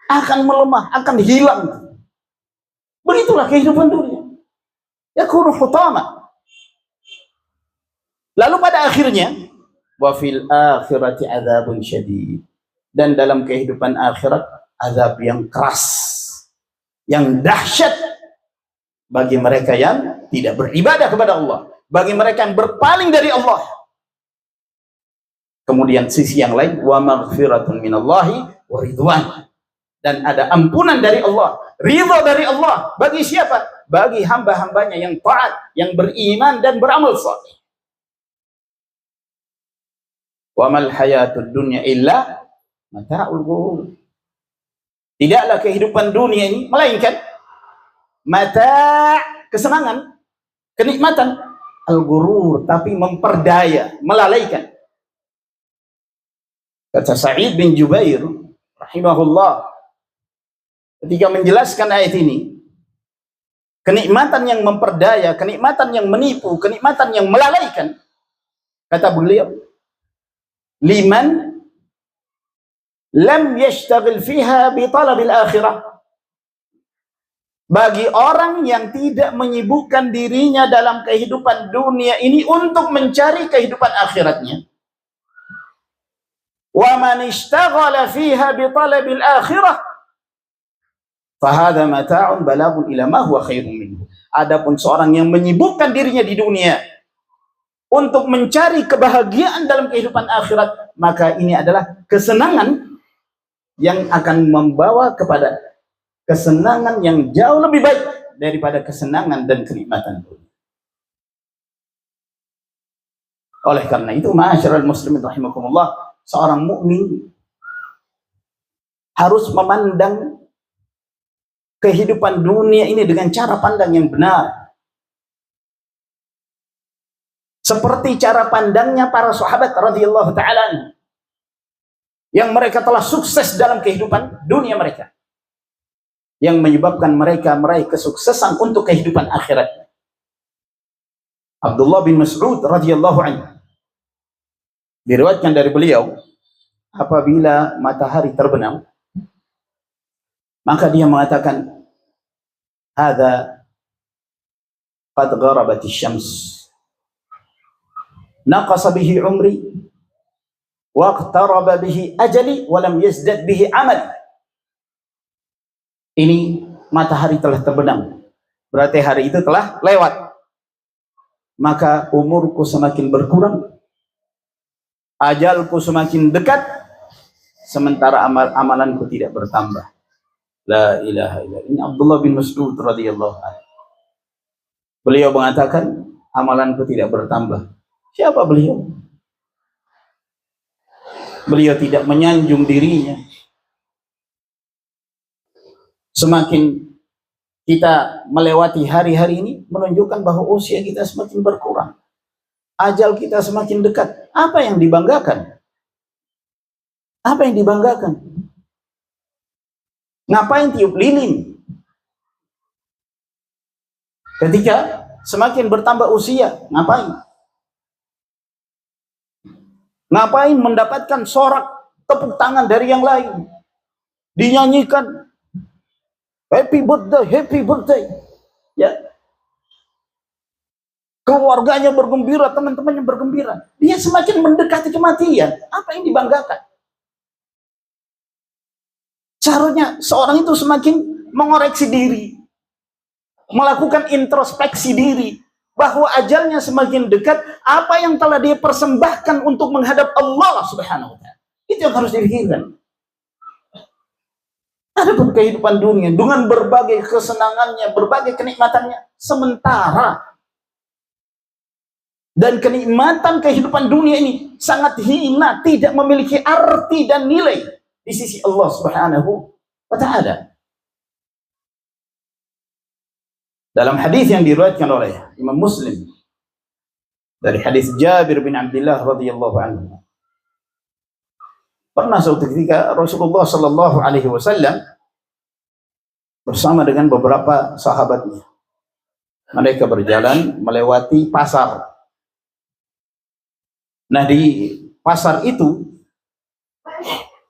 S1: Akan melemah, akan hilang. Begitulah kehidupan dunia. Yakunu hutama. Lalu pada akhirnya, wa fil akhirati adzabun syadid. Dan dalam kehidupan akhirat azab yang keras. yang dahsyat bagi mereka yang tidak beribadah kepada Allah, bagi mereka yang berpaling dari Allah. Kemudian sisi yang lain, wa maghfiratun minallahi wa ridwan, dan ada ampunan dari Allah, ridha dari Allah bagi siapa? Bagi hamba-hambanya yang taat, yang beriman dan beramal saleh. Wa mal hayatud dunya illa mata'ul ghurur. Tidaklah kehidupan dunia ini melainkan mata', kesenangan, kenikmatan, al-ghurur, tapi memperdaya, melalaikan. Kata Sa'id bin Jubair rahimahullah ketika menjelaskan ayat ini, kenikmatan yang memperdaya, kenikmatan yang menipu, kenikmatan yang melalaikan, kata beliau, liman lam yashtaghil fiha bi talabil akhirah, bagi orang yang tidak menyibukkan dirinya dalam kehidupan dunia ini untuk mencari kehidupan akhiratnya. Wa man ishtaghala fiha bi talabil akhirah fahadha mata'un balagun ila ma huwa khairun minhu. Adapun seorang yang menyibukkan dirinya di dunia untuk mencari kebahagiaan dalam kehidupan akhirat, maka ini adalah kesenangan yang akan membawa kepada kesenangan yang jauh lebih baik daripada kesenangan dan kenikmatan dunia. Oleh karena itu, ma'asyiral muslimin rahimakumullah, seorang mukmin harus memandang kehidupan dunia ini dengan cara pandang yang benar, seperti cara pandangnya para sahabat radhiyallahu ta'ala yang mereka telah sukses dalam kehidupan dunia mereka, yang menyebabkan mereka meraih kesuksesan untuk kehidupan akhirat. Abdullah bin Mas'ud radhiyallahu anhu, diriwayatkan dari beliau, apabila matahari terbenam, maka dia mengatakan, hadza qad gharabatis syams naqasa bihi umri wa iqtaraba bihi ajali wa lam yazdad bihi amali. Ini matahari telah terbenam, berarti hari itu telah lewat, maka umurku semakin berkurang, ajalku semakin dekat, sementara amalanku tidak bertambah. La ilaha illallah. Ini Abdullah bin Mas'ud radhiyallahu anhu. Beliau mengatakan, amalanku tidak bertambah. Siapa beliau? Beliau tidak menyanjung dirinya. Semakin kita melewati hari-hari ini, menunjukkan bahwa usia kita semakin berkurang, ajal kita semakin dekat. Apa yang dibanggakan? Apa yang dibanggakan? Ngapain tiup lilin? Ketika semakin bertambah usia, ngapain? Ngapain mendapatkan sorak tepuk tangan dari yang lain? Dinyanyikan, happy birthday, happy birthday. Ya. Keluarganya bergembira, teman-temannya bergembira. Dia semakin mendekati kematian. Apa yang dibanggakan? Seharusnya seorang itu semakin mengoreksi diri, melakukan introspeksi diri, bahwa ajalnya semakin dekat. Apa yang telah dia persembahkan untuk menghadap Allah subhanahu wa ta'ala, itu yang harus dipikirkan. Adapun kehidupan dunia dengan berbagai kesenangannya, berbagai kenikmatannya sementara, dan kenikmatan kehidupan dunia ini sangat hina, tidak memiliki arti dan nilai di sisi Allah subhanahu wa ta'ala. Dalam hadis yang diriwayatkan oleh Imam Muslim dari hadis Jabir bin Abdullah radhiyallahu anhu, pernah suatu ketika Rasulullah sallallahu alaihi wasallam bersama dengan beberapa sahabatnya, mereka berjalan melewati pasar. Nah, di pasar itu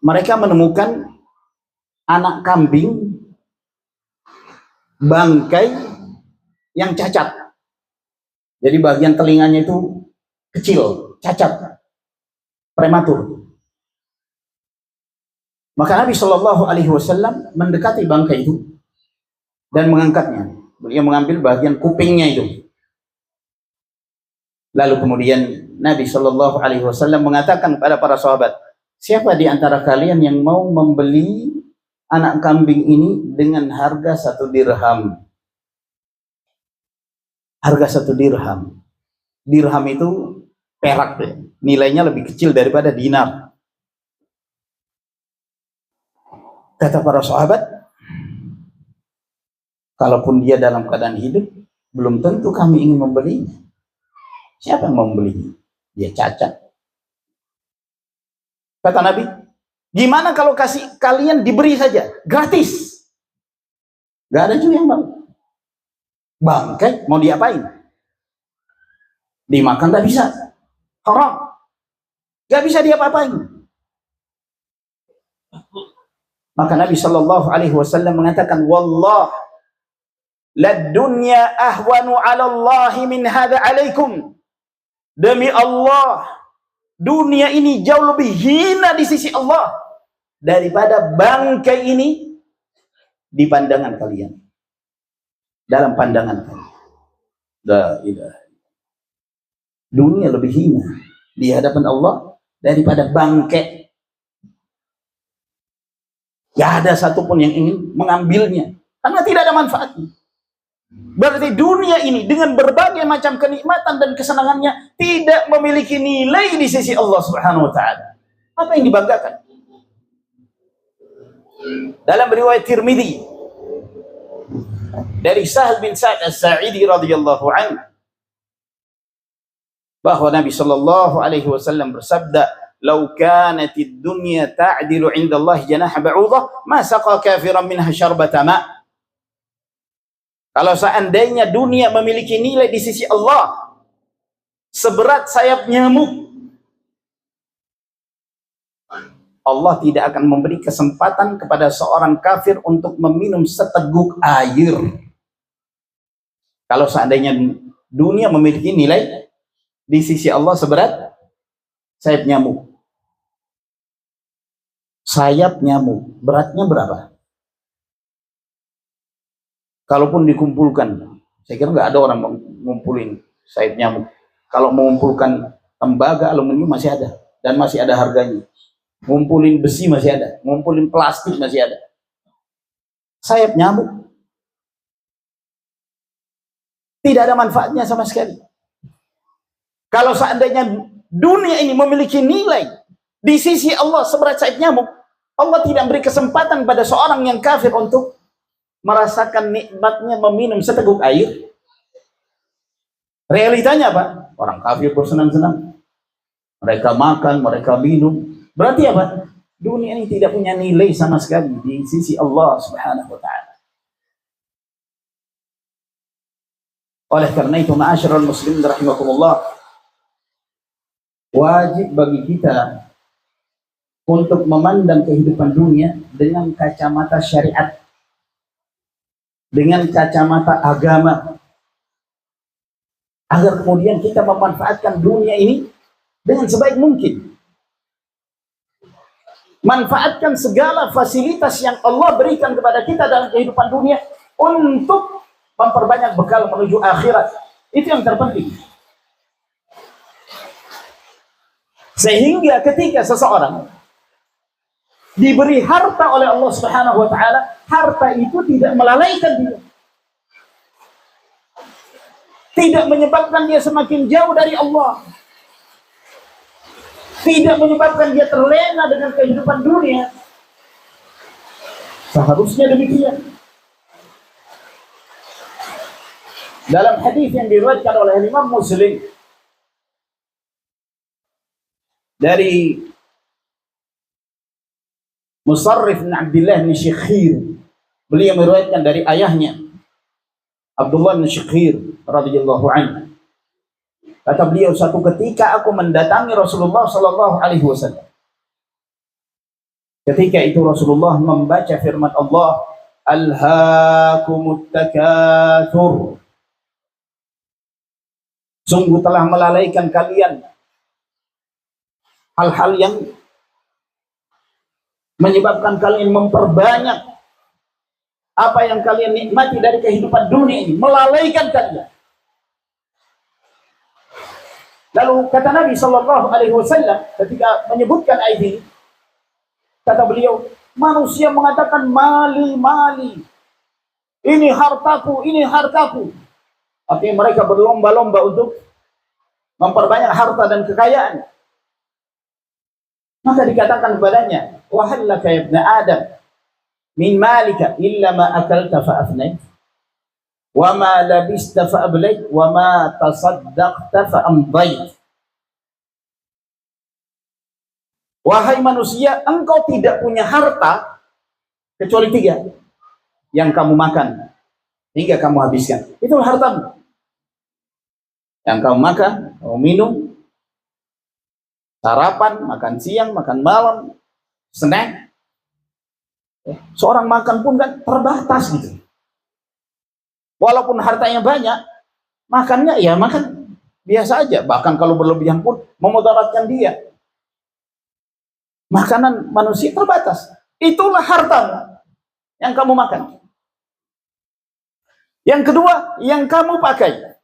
S1: mereka menemukan anak kambing bangkai yang cacat. Jadi bagian telinganya itu kecil, cacat, prematur. Maka Nabi Shallallahu Alaihi Wasallam mendekati bangkai itu, dan mengangkatnya. Beliau mengambil bagian kupingnya itu. Lalu kemudian Nabi Shallallahu Alaihi Wasallam mengatakan kepada para sahabat, siapa di antara kalian yang mau membeli anak kambing ini dengan harga 1 dirham? Harga 1 dirham. Dirham itu perak, ya. Nilainya lebih kecil daripada dinar. Kata para sahabat, kalaupun dia dalam keadaan hidup, belum tentu kami ingin membelinya. Siapa yang mau membelinya? Dia cacat. Kata Nabi, gimana kalau kasih kalian diberi saja, gratis? Gak ada juga yang mau. Bangkai mau diapain? Dimakan gak bisa, haram. Gak bisa diapa-apain. Maka Nabi Shallallahu Alaihi Wasallam mengatakan, wallah, la dunya ahwanu 'ala Allahi min hadza 'alaikum. Demi Allah, dunia ini jauh lebih hina di sisi Allah daripada bangkai ini di pandangan kalian. Dalam pandangan kalian. La ilaha. Dunia lebih hina di hadapan Allah daripada bangkai. Gak ada satupun yang ingin mengambilnya karena tidak ada manfaatnya. Berarti dunia ini dengan berbagai macam kenikmatan dan kesenangannya tidak memiliki nilai di sisi Allah Subhanahu wa taala. Apa yang dibanggakan? Dalam riwayat Tirmidzi dari Sahal bin Sa'd As-Sa'idi radhiyallahu anhu, bahwa Nabi Shallallahu Alaihi Wasallam bersabda, "Lau kanatid dunya ta'dilu 'inda Allah janaha ba'udah, ma saqa kafiran minha syarbata ma'." Kalau seandainya dunia memiliki nilai di sisi Allah seberat sayap nyamuk, Allah tidak akan memberi kesempatan kepada seorang kafir untuk meminum seteguk air. Kalau seandainya dunia memiliki nilai di sisi Allah seberat sayap nyamuk. Sayap nyamuk, beratnya berapa? Kalaupun dikumpulkan, saya kira nggak ada orang mengumpulin sayap nyamuk. Kalau mengumpulkan tembaga, aluminium masih ada, dan masih ada harganya. Ngumpulin besi masih ada, ngumpulin plastik masih ada. Sayap nyamuk tidak ada manfaatnya sama sekali. Kalau seandainya dunia ini memiliki nilai di sisi Allah seberat sayap nyamuk, Allah tidak beri kesempatan pada seorang yang kafir untuk merasakan nikmatnya meminum seteguk air. Realitanya apa? Orang kafir bersenang-senang, mereka makan, mereka minum. Berarti apa? Dunia ini tidak punya nilai sama sekali di sisi Allah Subhanahu wa ta'ala. Oleh karena itu, ma'asyiral muslimin rahimakumullah, wajib bagi kita untuk memandang kehidupan dunia dengan kacamata syariat, dengan kacamata agama, agar kemudian kita memanfaatkan dunia ini dengan sebaik mungkin. Manfaatkan segala fasilitas yang Allah berikan kepada kita dalam kehidupan dunia untuk memperbanyak bekal menuju akhirat. Itu yang terpenting. Sehingga ketika seseorang diberi harta oleh Allah Subhanahu wa ta'ala, harta itu tidak melalaikan dia, tidak menyebabkan dia semakin jauh dari Allah, tidak menyebabkan dia terlena dengan kehidupan dunia. Seharusnya demikian. Dalam hadis yang diriwayatkan oleh Imam Muslim dari Musarrif bin Abdullah bin Syikhir, beliau meriwayatkan dari ayahnya Abdullah bin Syikhir radhiyallahu anhu. Kata beliau, satu ketika aku mendatangi Rasulullah sallallahu alaihi wasallam. Ketika itu Rasulullah membaca firman Allah, "Alhaakumut takatsur." Sungguh telah melalaikan kalian hal-hal yang menyebabkan kalian memperbanyak apa yang kalian nikmati dari kehidupan dunia ini melalaikan kalian. Lalu kata Nabi Shallallahu Alaihi Wasallam ketika menyebutkan ayat ini, kata beliau, manusia mengatakan mali, mali, ini hartaku, ini hartaku. Artinya mereka berlomba-lomba untuk memperbanyak harta dan kekayaan. Maka dikatakan kepadanya, wahallaka ya ibna Adam min malika illa ma akalta fa afnait wa ma labista fa ablait wa ma tasaddaqta fa amdait. Wahai manusia, engkau tidak punya harta kecuali 3 yang kamu makan hingga kamu habiskan. Itulah hartamu. Yang kamu makan, kamu minum, sarapan, makan siang, makan malam, snack. Seorang makan pun kan terbatas gitu. Walaupun hartanya banyak, makannya ya makan biasa aja. Bahkan kalau berlebihan pun memudaratkan dia. Makanan manusia terbatas. Itulah hartamu yang kamu makan. Yang kedua, yang kamu pakai.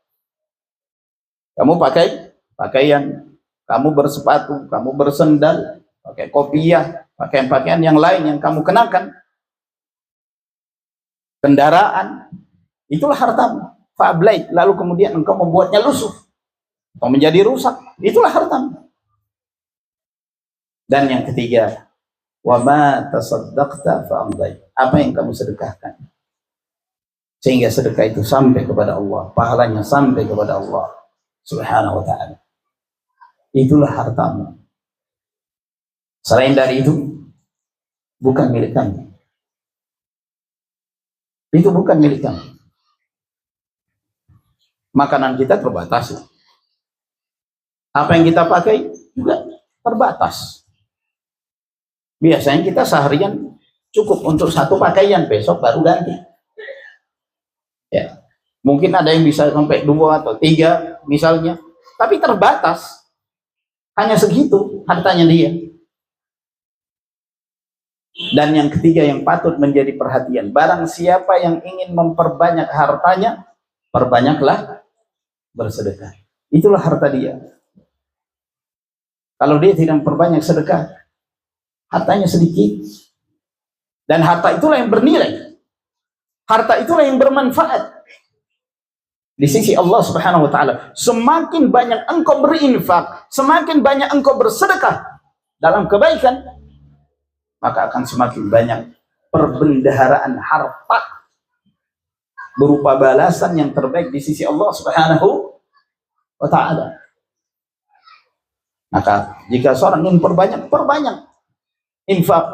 S1: Kamu pakai pakaian, kamu bersepatu, kamu bersendal, pakai kopiah, pakaian-pakaian yang lain yang kamu kenakan. Kendaraan, itulah hartamu. Fa'ablait, lalu kemudian engkau membuatnya lusuh atau menjadi rusak. Itulah hartamu. Dan yang ketiga, wa ma tasaddaqta fa'amdait. Apa yang kamu sedekahkan sehingga sedekah itu sampai kepada Allah, pahalanya sampai kepada Allah Subhanahu wa ta'ala. Itulah hartamu. Selain dari itu, bukan milik kamu. Itu bukan milik kamu. Makanan kita terbatas. Apa yang kita pakai juga terbatas. Biasanya kita seharian cukup untuk 1 pakaian, besok baru ganti. Ya. Mungkin ada yang bisa sampai 2 atau 3 misalnya, tapi terbatas. Hanya segitu hartanya dia. Dan yang ketiga yang patut menjadi perhatian, barang siapa yang ingin memperbanyak hartanya, perbanyaklah bersedekah. Itulah harta dia. Kalau dia tidak memperbanyak sedekah, hartanya sedikit. Dan harta itulah yang bernilai. Harta itulah yang bermanfaat di sisi Allah Subhanahu wa ta'ala. Semakin banyak engkau berinfak, semakin banyak engkau bersedekah dalam kebaikan, maka akan semakin banyak perbendaharaan harta berupa balasan yang terbaik di sisi Allah Subhanahu wa ta'ala. Maka jika seorang ingin perbanyak infak,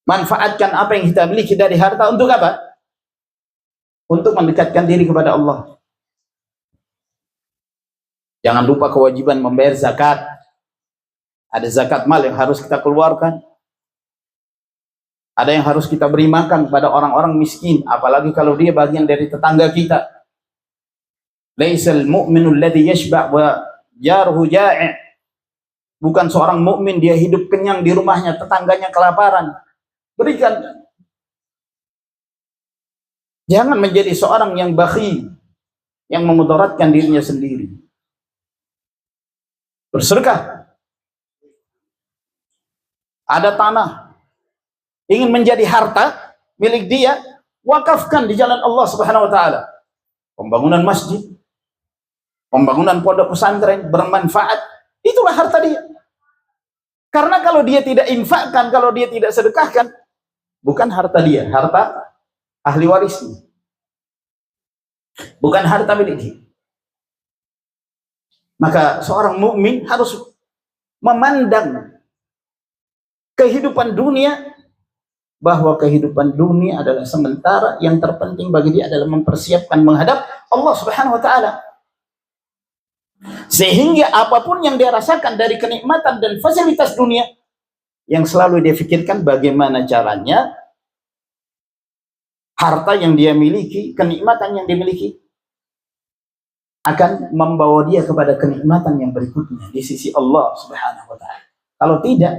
S1: manfaatkan apa yang kita miliki dari harta untuk apa? Untuk mendekatkan diri kepada Allah. Jangan lupa kewajiban membayar zakat. Ada zakat mal yang harus kita keluarkan. Ada yang harus kita beri makan kepada orang-orang miskin, apalagi kalau dia bagian dari tetangga kita. Laisal mu'minu alladhi yashba' wa jaruhu ja'i'. Bukan seorang mukmin dia hidup kenyang di rumahnya, tetangganya kelaparan. Berikan. Jangan menjadi seorang yang bakhil, yang memudaratkan dirinya sendiri. Bersedekah. Ada tanah, ingin menjadi harta milik dia, wakafkan di jalan Allah Subhanahu wa ta'ala. Pembangunan masjid, pembangunan pondok pesantren bermanfaat, itulah harta dia. Karena kalau dia tidak infakkan, kalau dia tidak sedekahkan, bukan harta dia, harta ahli warisnya. Bukan harta milik dia. Maka seorang mukmin harus memandang kehidupan dunia, bahwa kehidupan dunia adalah sementara, yang terpenting bagi dia adalah mempersiapkan menghadap Allah Subhanahu wa ta'ala. Sehingga apapun yang dia rasakan dari kenikmatan dan fasilitas dunia, yang selalu dia pikirkan bagaimana caranya harta yang dia miliki, kenikmatan yang dia miliki akan membawa dia kepada kenikmatan yang berikutnya di sisi Allah Subhanahu wa ta'ala. Kalau tidak,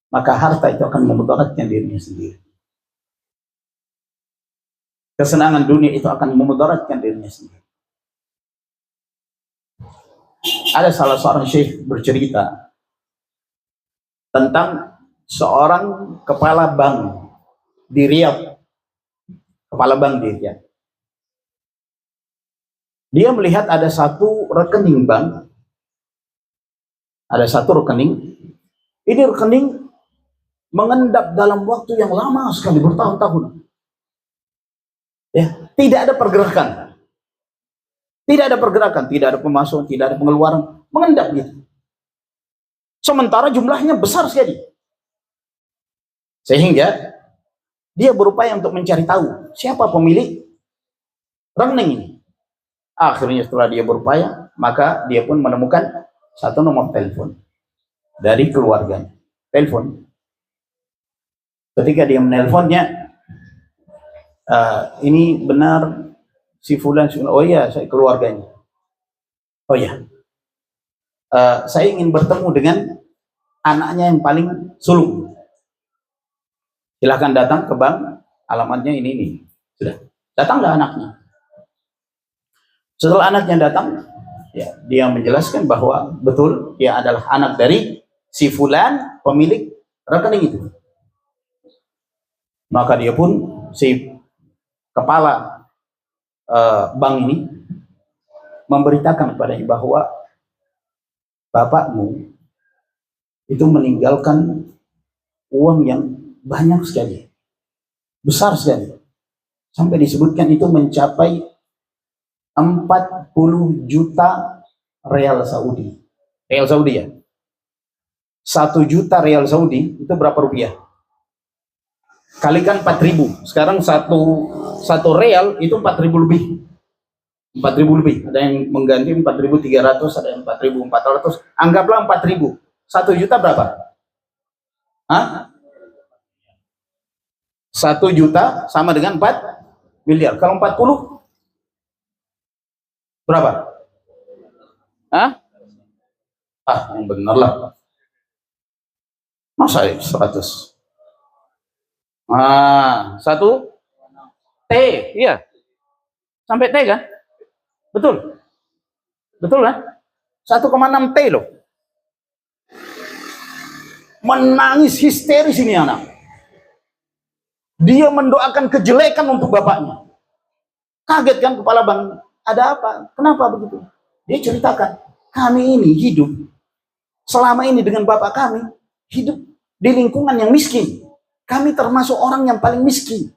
S1: maka harta itu akan memudaratkan dirinya sendiri. kesenangan dunia itu akan memudaratkan dirinya sendiri. Ada salah seorang syekh bercerita tentang seorang kepala bank di Riyadh. Kepala bank di Riyadh. Dia melihat ada satu rekening bank. Ada satu rekening. Ini rekening mengendap dalam waktu yang lama sekali, bertahun-tahun. Ya, tidak ada pergerakan. Tidak ada pergerakan, tidak ada pemasukan, tidak ada pengeluaran, mengendap gitu. Sementara jumlahnya besar sekali. Sehingga dia berupaya untuk mencari tahu siapa pemilik rekening ini. Akhirnya setelah dia berupaya, maka dia pun menemukan satu nomor telepon dari keluarganya. Telepon. Ketika dia menelponnya, ini benar si fulan, oh iya, saya keluarganya. Oh iya, saya ingin bertemu dengan anaknya yang paling sulung. Silahkan datang ke bank, alamatnya ini. Sudah, datanglah anaknya. Setelah anaknya datang, ya, dia menjelaskan bahwa betul dia adalah anak dari si fulan, pemilik rekening itu. Maka dia pun, si kepala bank ini, memberitakan kepadanya bahwa bapakmu itu meninggalkan uang yang banyak sekali, besar sekali, sampai disebutkan itu mencapai 40 juta real Saudi. Real Saudi ya. 1 juta real Saudi itu berapa rupiah? Kalikan 4.000. Sekarang satu real itu 4.000 lebih. 4.000 lebih. Ada yang mengganti 4.300, ada yang 4.400. Anggaplah 4.000. 1 juta berapa? Hah? 1 juta sama dengan 4 miliar. Kalau 40 berapa? Hah? Yang benar lah. Masa 100? 1 T, iya. Sampai T kan? Betul. Betul kan? 1,6 T loh. Menangis histeris ini anak. Dia mendoakan kejelekan untuk bapaknya. Kaget kan kepala bank. Ada apa? Kenapa begitu? Dia ceritakan, kami ini hidup selama ini dengan bapak kami, hidup di lingkungan yang miskin. Kami termasuk orang yang paling miskin.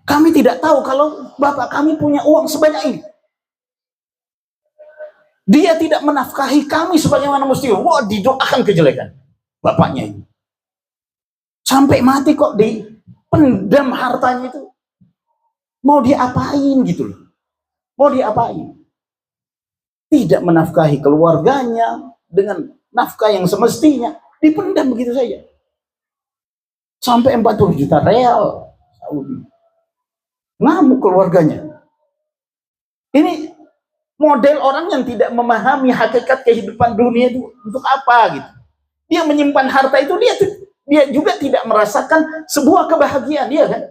S1: Kami tidak tahu kalau bapak kami punya uang sebanyak ini. Dia tidak menafkahi kami sebagaimana mestinya. Wah, didoakan kejelekan bapaknya ini. Sampai mati kok dipendam hartanya itu. Mau diapain gitu loh. Mau diapain? Tidak menafkahi keluarganya dengan nafkah yang semestinya. Dipendam begitu saja. Sampai 40 juta real Saudi. Ngamuk keluarganya. Ini model orang yang tidak memahami hakikat kehidupan dunia itu untuk apa gitu. Dia menyimpan harta itu, dia juga tidak merasakan sebuah kebahagiaan, dia kan.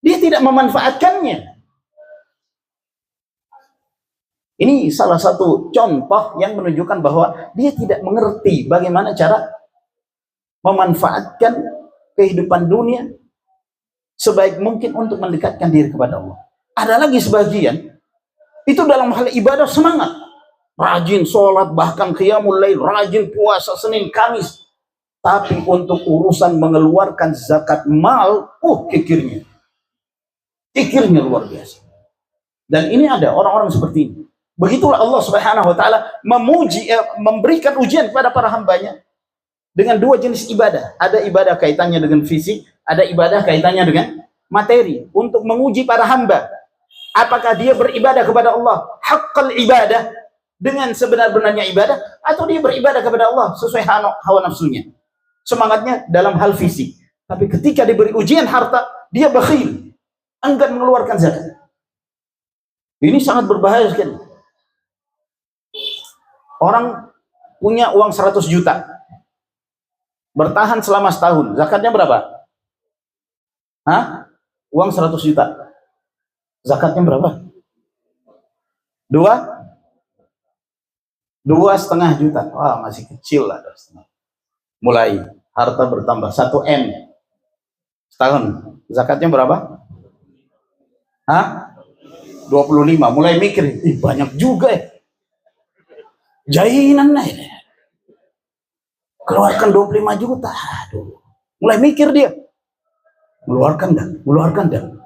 S1: Dia tidak memanfaatkannya. Ini salah satu contoh yang menunjukkan bahwa dia tidak mengerti bagaimana cara memanfaatkan kehidupan dunia sebaik mungkin untuk mendekatkan diri kepada Allah. Ada lagi sebagian itu dalam hal ibadah semangat, rajin sholat, bahkan qiyamul lail, rajin puasa Senin Kamis, tapi untuk urusan mengeluarkan zakat mal, kikirnya luar biasa. Dan ini ada orang-orang seperti ini. Begitulah Allah Subhanahu wa taala memberikan ujian kepada para hambanya dengan dua jenis ibadah. Ada ibadah kaitannya dengan fisik, ada ibadah kaitannya dengan materi, untuk menguji para hamba. Apakah dia beribadah kepada Allah haqqal ibadah, dengan sebenar-benarnya ibadah, atau dia beribadah kepada Allah sesuai hawa nafsunya, semangatnya dalam hal fisik. Tapi ketika diberi ujian harta, dia bakhil, enggan mengeluarkan zakat. Ini sangat berbahaya sekali. Orang punya uang 100 juta, bertahan selama setahun, zakatnya berapa? uang 100 juta. Zakatnya berapa? 2,5 juta. Wah, masih kecil lah. Mulai harta bertambah 1 M setahun. Zakatnya berapa? Hah? 25. Mulai mikir, banyak juga ya. Jainan nih. Keluarkan 25 juta. Aduh. Mulai mikir dia. Mengeluarkan dan.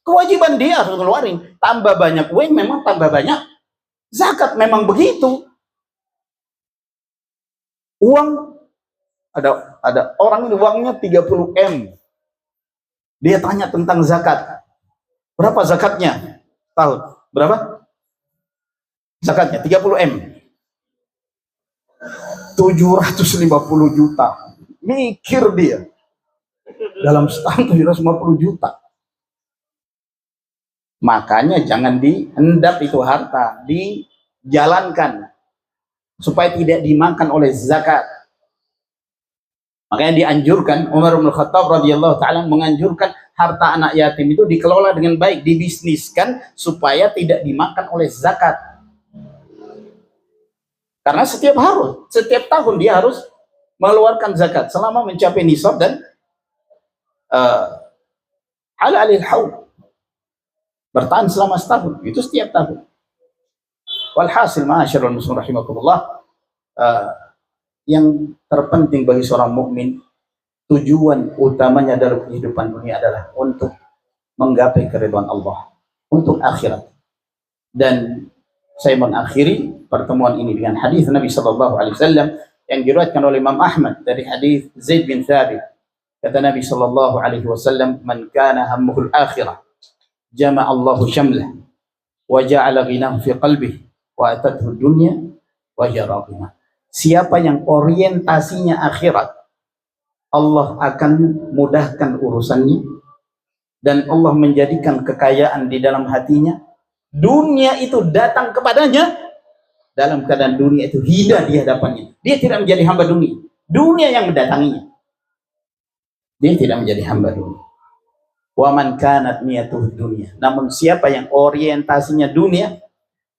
S1: Kewajiban dia harus ngeluarin. Tambah banyak uang memang tambah banyak zakat, memang begitu. Uang ada orang ini uangnya 30 M. Dia tanya tentang zakat. Berapa zakatnya? Tahun. Berapa? Zakatnya 30 M. 750 juta. Mikir dia. Dalam setahun 750 juta. Makanya jangan dihendap itu harta, dijalankan supaya tidak dimakan oleh zakat. Makanya dianjurkan, Umar bin Khattab radhiyallahu taala menganjurkan harta anak yatim itu dikelola dengan baik, dibisniskan supaya tidak dimakan oleh zakat. Karena setiap tahun dia harus mengeluarkan zakat selama mencapai nisab dan halalil haul. Bertahan selama setahun, itu setiap tahun. Walhasil ma'asyiral muslimin rahimakumullah, yang terpenting bagi seorang mukmin, tujuan utamanya dalam kehidupan dunia adalah untuk menggapai keridhaan Allah, untuk akhirat. Dan saya mengakhiri pertemuan ini dengan hadis Nabi sallallahu alaihi wasallam yang diriwayatkan oleh Imam Ahmad dari hadis Zaid bin Thabit. Kata Nabi sallallahu alaihi wasallam, "Man kana hammuhul akhirah, jama' Allahu syamlah wa ja'ala ghinahu fi qalbihi wa atathu dunya wa jarabima." Siapa yang orientasinya akhirat, Allah akan mudahkan urusannya dan Allah menjadikan kekayaan di dalam hatinya. Dunia itu datang kepadanya dalam keadaan dunia itu hina di hadapannya. Dia tidak menjadi hamba dunia. Dunia yang mendatanginya. Dia tidak menjadi hamba dunia. Wa man kanat niyatuhu dunya. Namun siapa yang orientasinya dunia,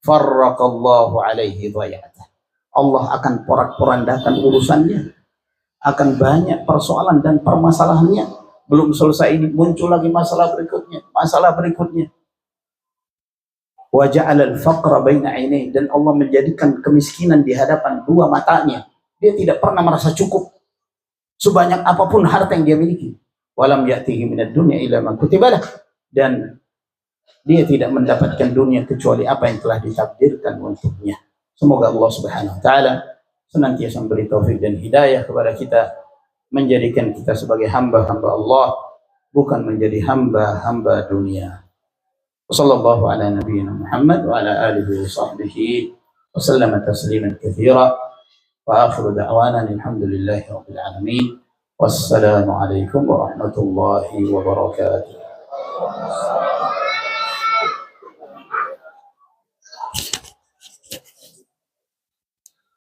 S1: farraqallahu alaihi dhayatah. Allah akan porak-porandakan urusannya. Akan banyak persoalan dan permasalahannya. Belum selesai ini, muncul lagi masalah berikutnya. Wa ja'alal faqra baina 'ainaihi, dan Allah menjadikan kemiskinan di hadapan dua matanya. Dia tidak pernah merasa cukup sebanyak apapun harta yang dia miliki. Walam ya'tihi minad dunya illa ma kutiba lah, dan dia tidak mendapatkan dunia kecuali apa yang telah ditakdirkan untuknya. Semoga Allah Subhanahu wa taala senantiasa memberi taufik dan hidayah kepada kita, menjadikan kita sebagai hamba-hamba Allah, bukan menjadi hamba-hamba dunia. Sallallahu ala nabiyyina Muhammad wa ala alihi wa sahbihi wa sallama tasliman katsira. Wa akhiru da'wana alhamdulillahi rabbil alamin. Wassalamu alaikum warahmatullahi wabarakatuh.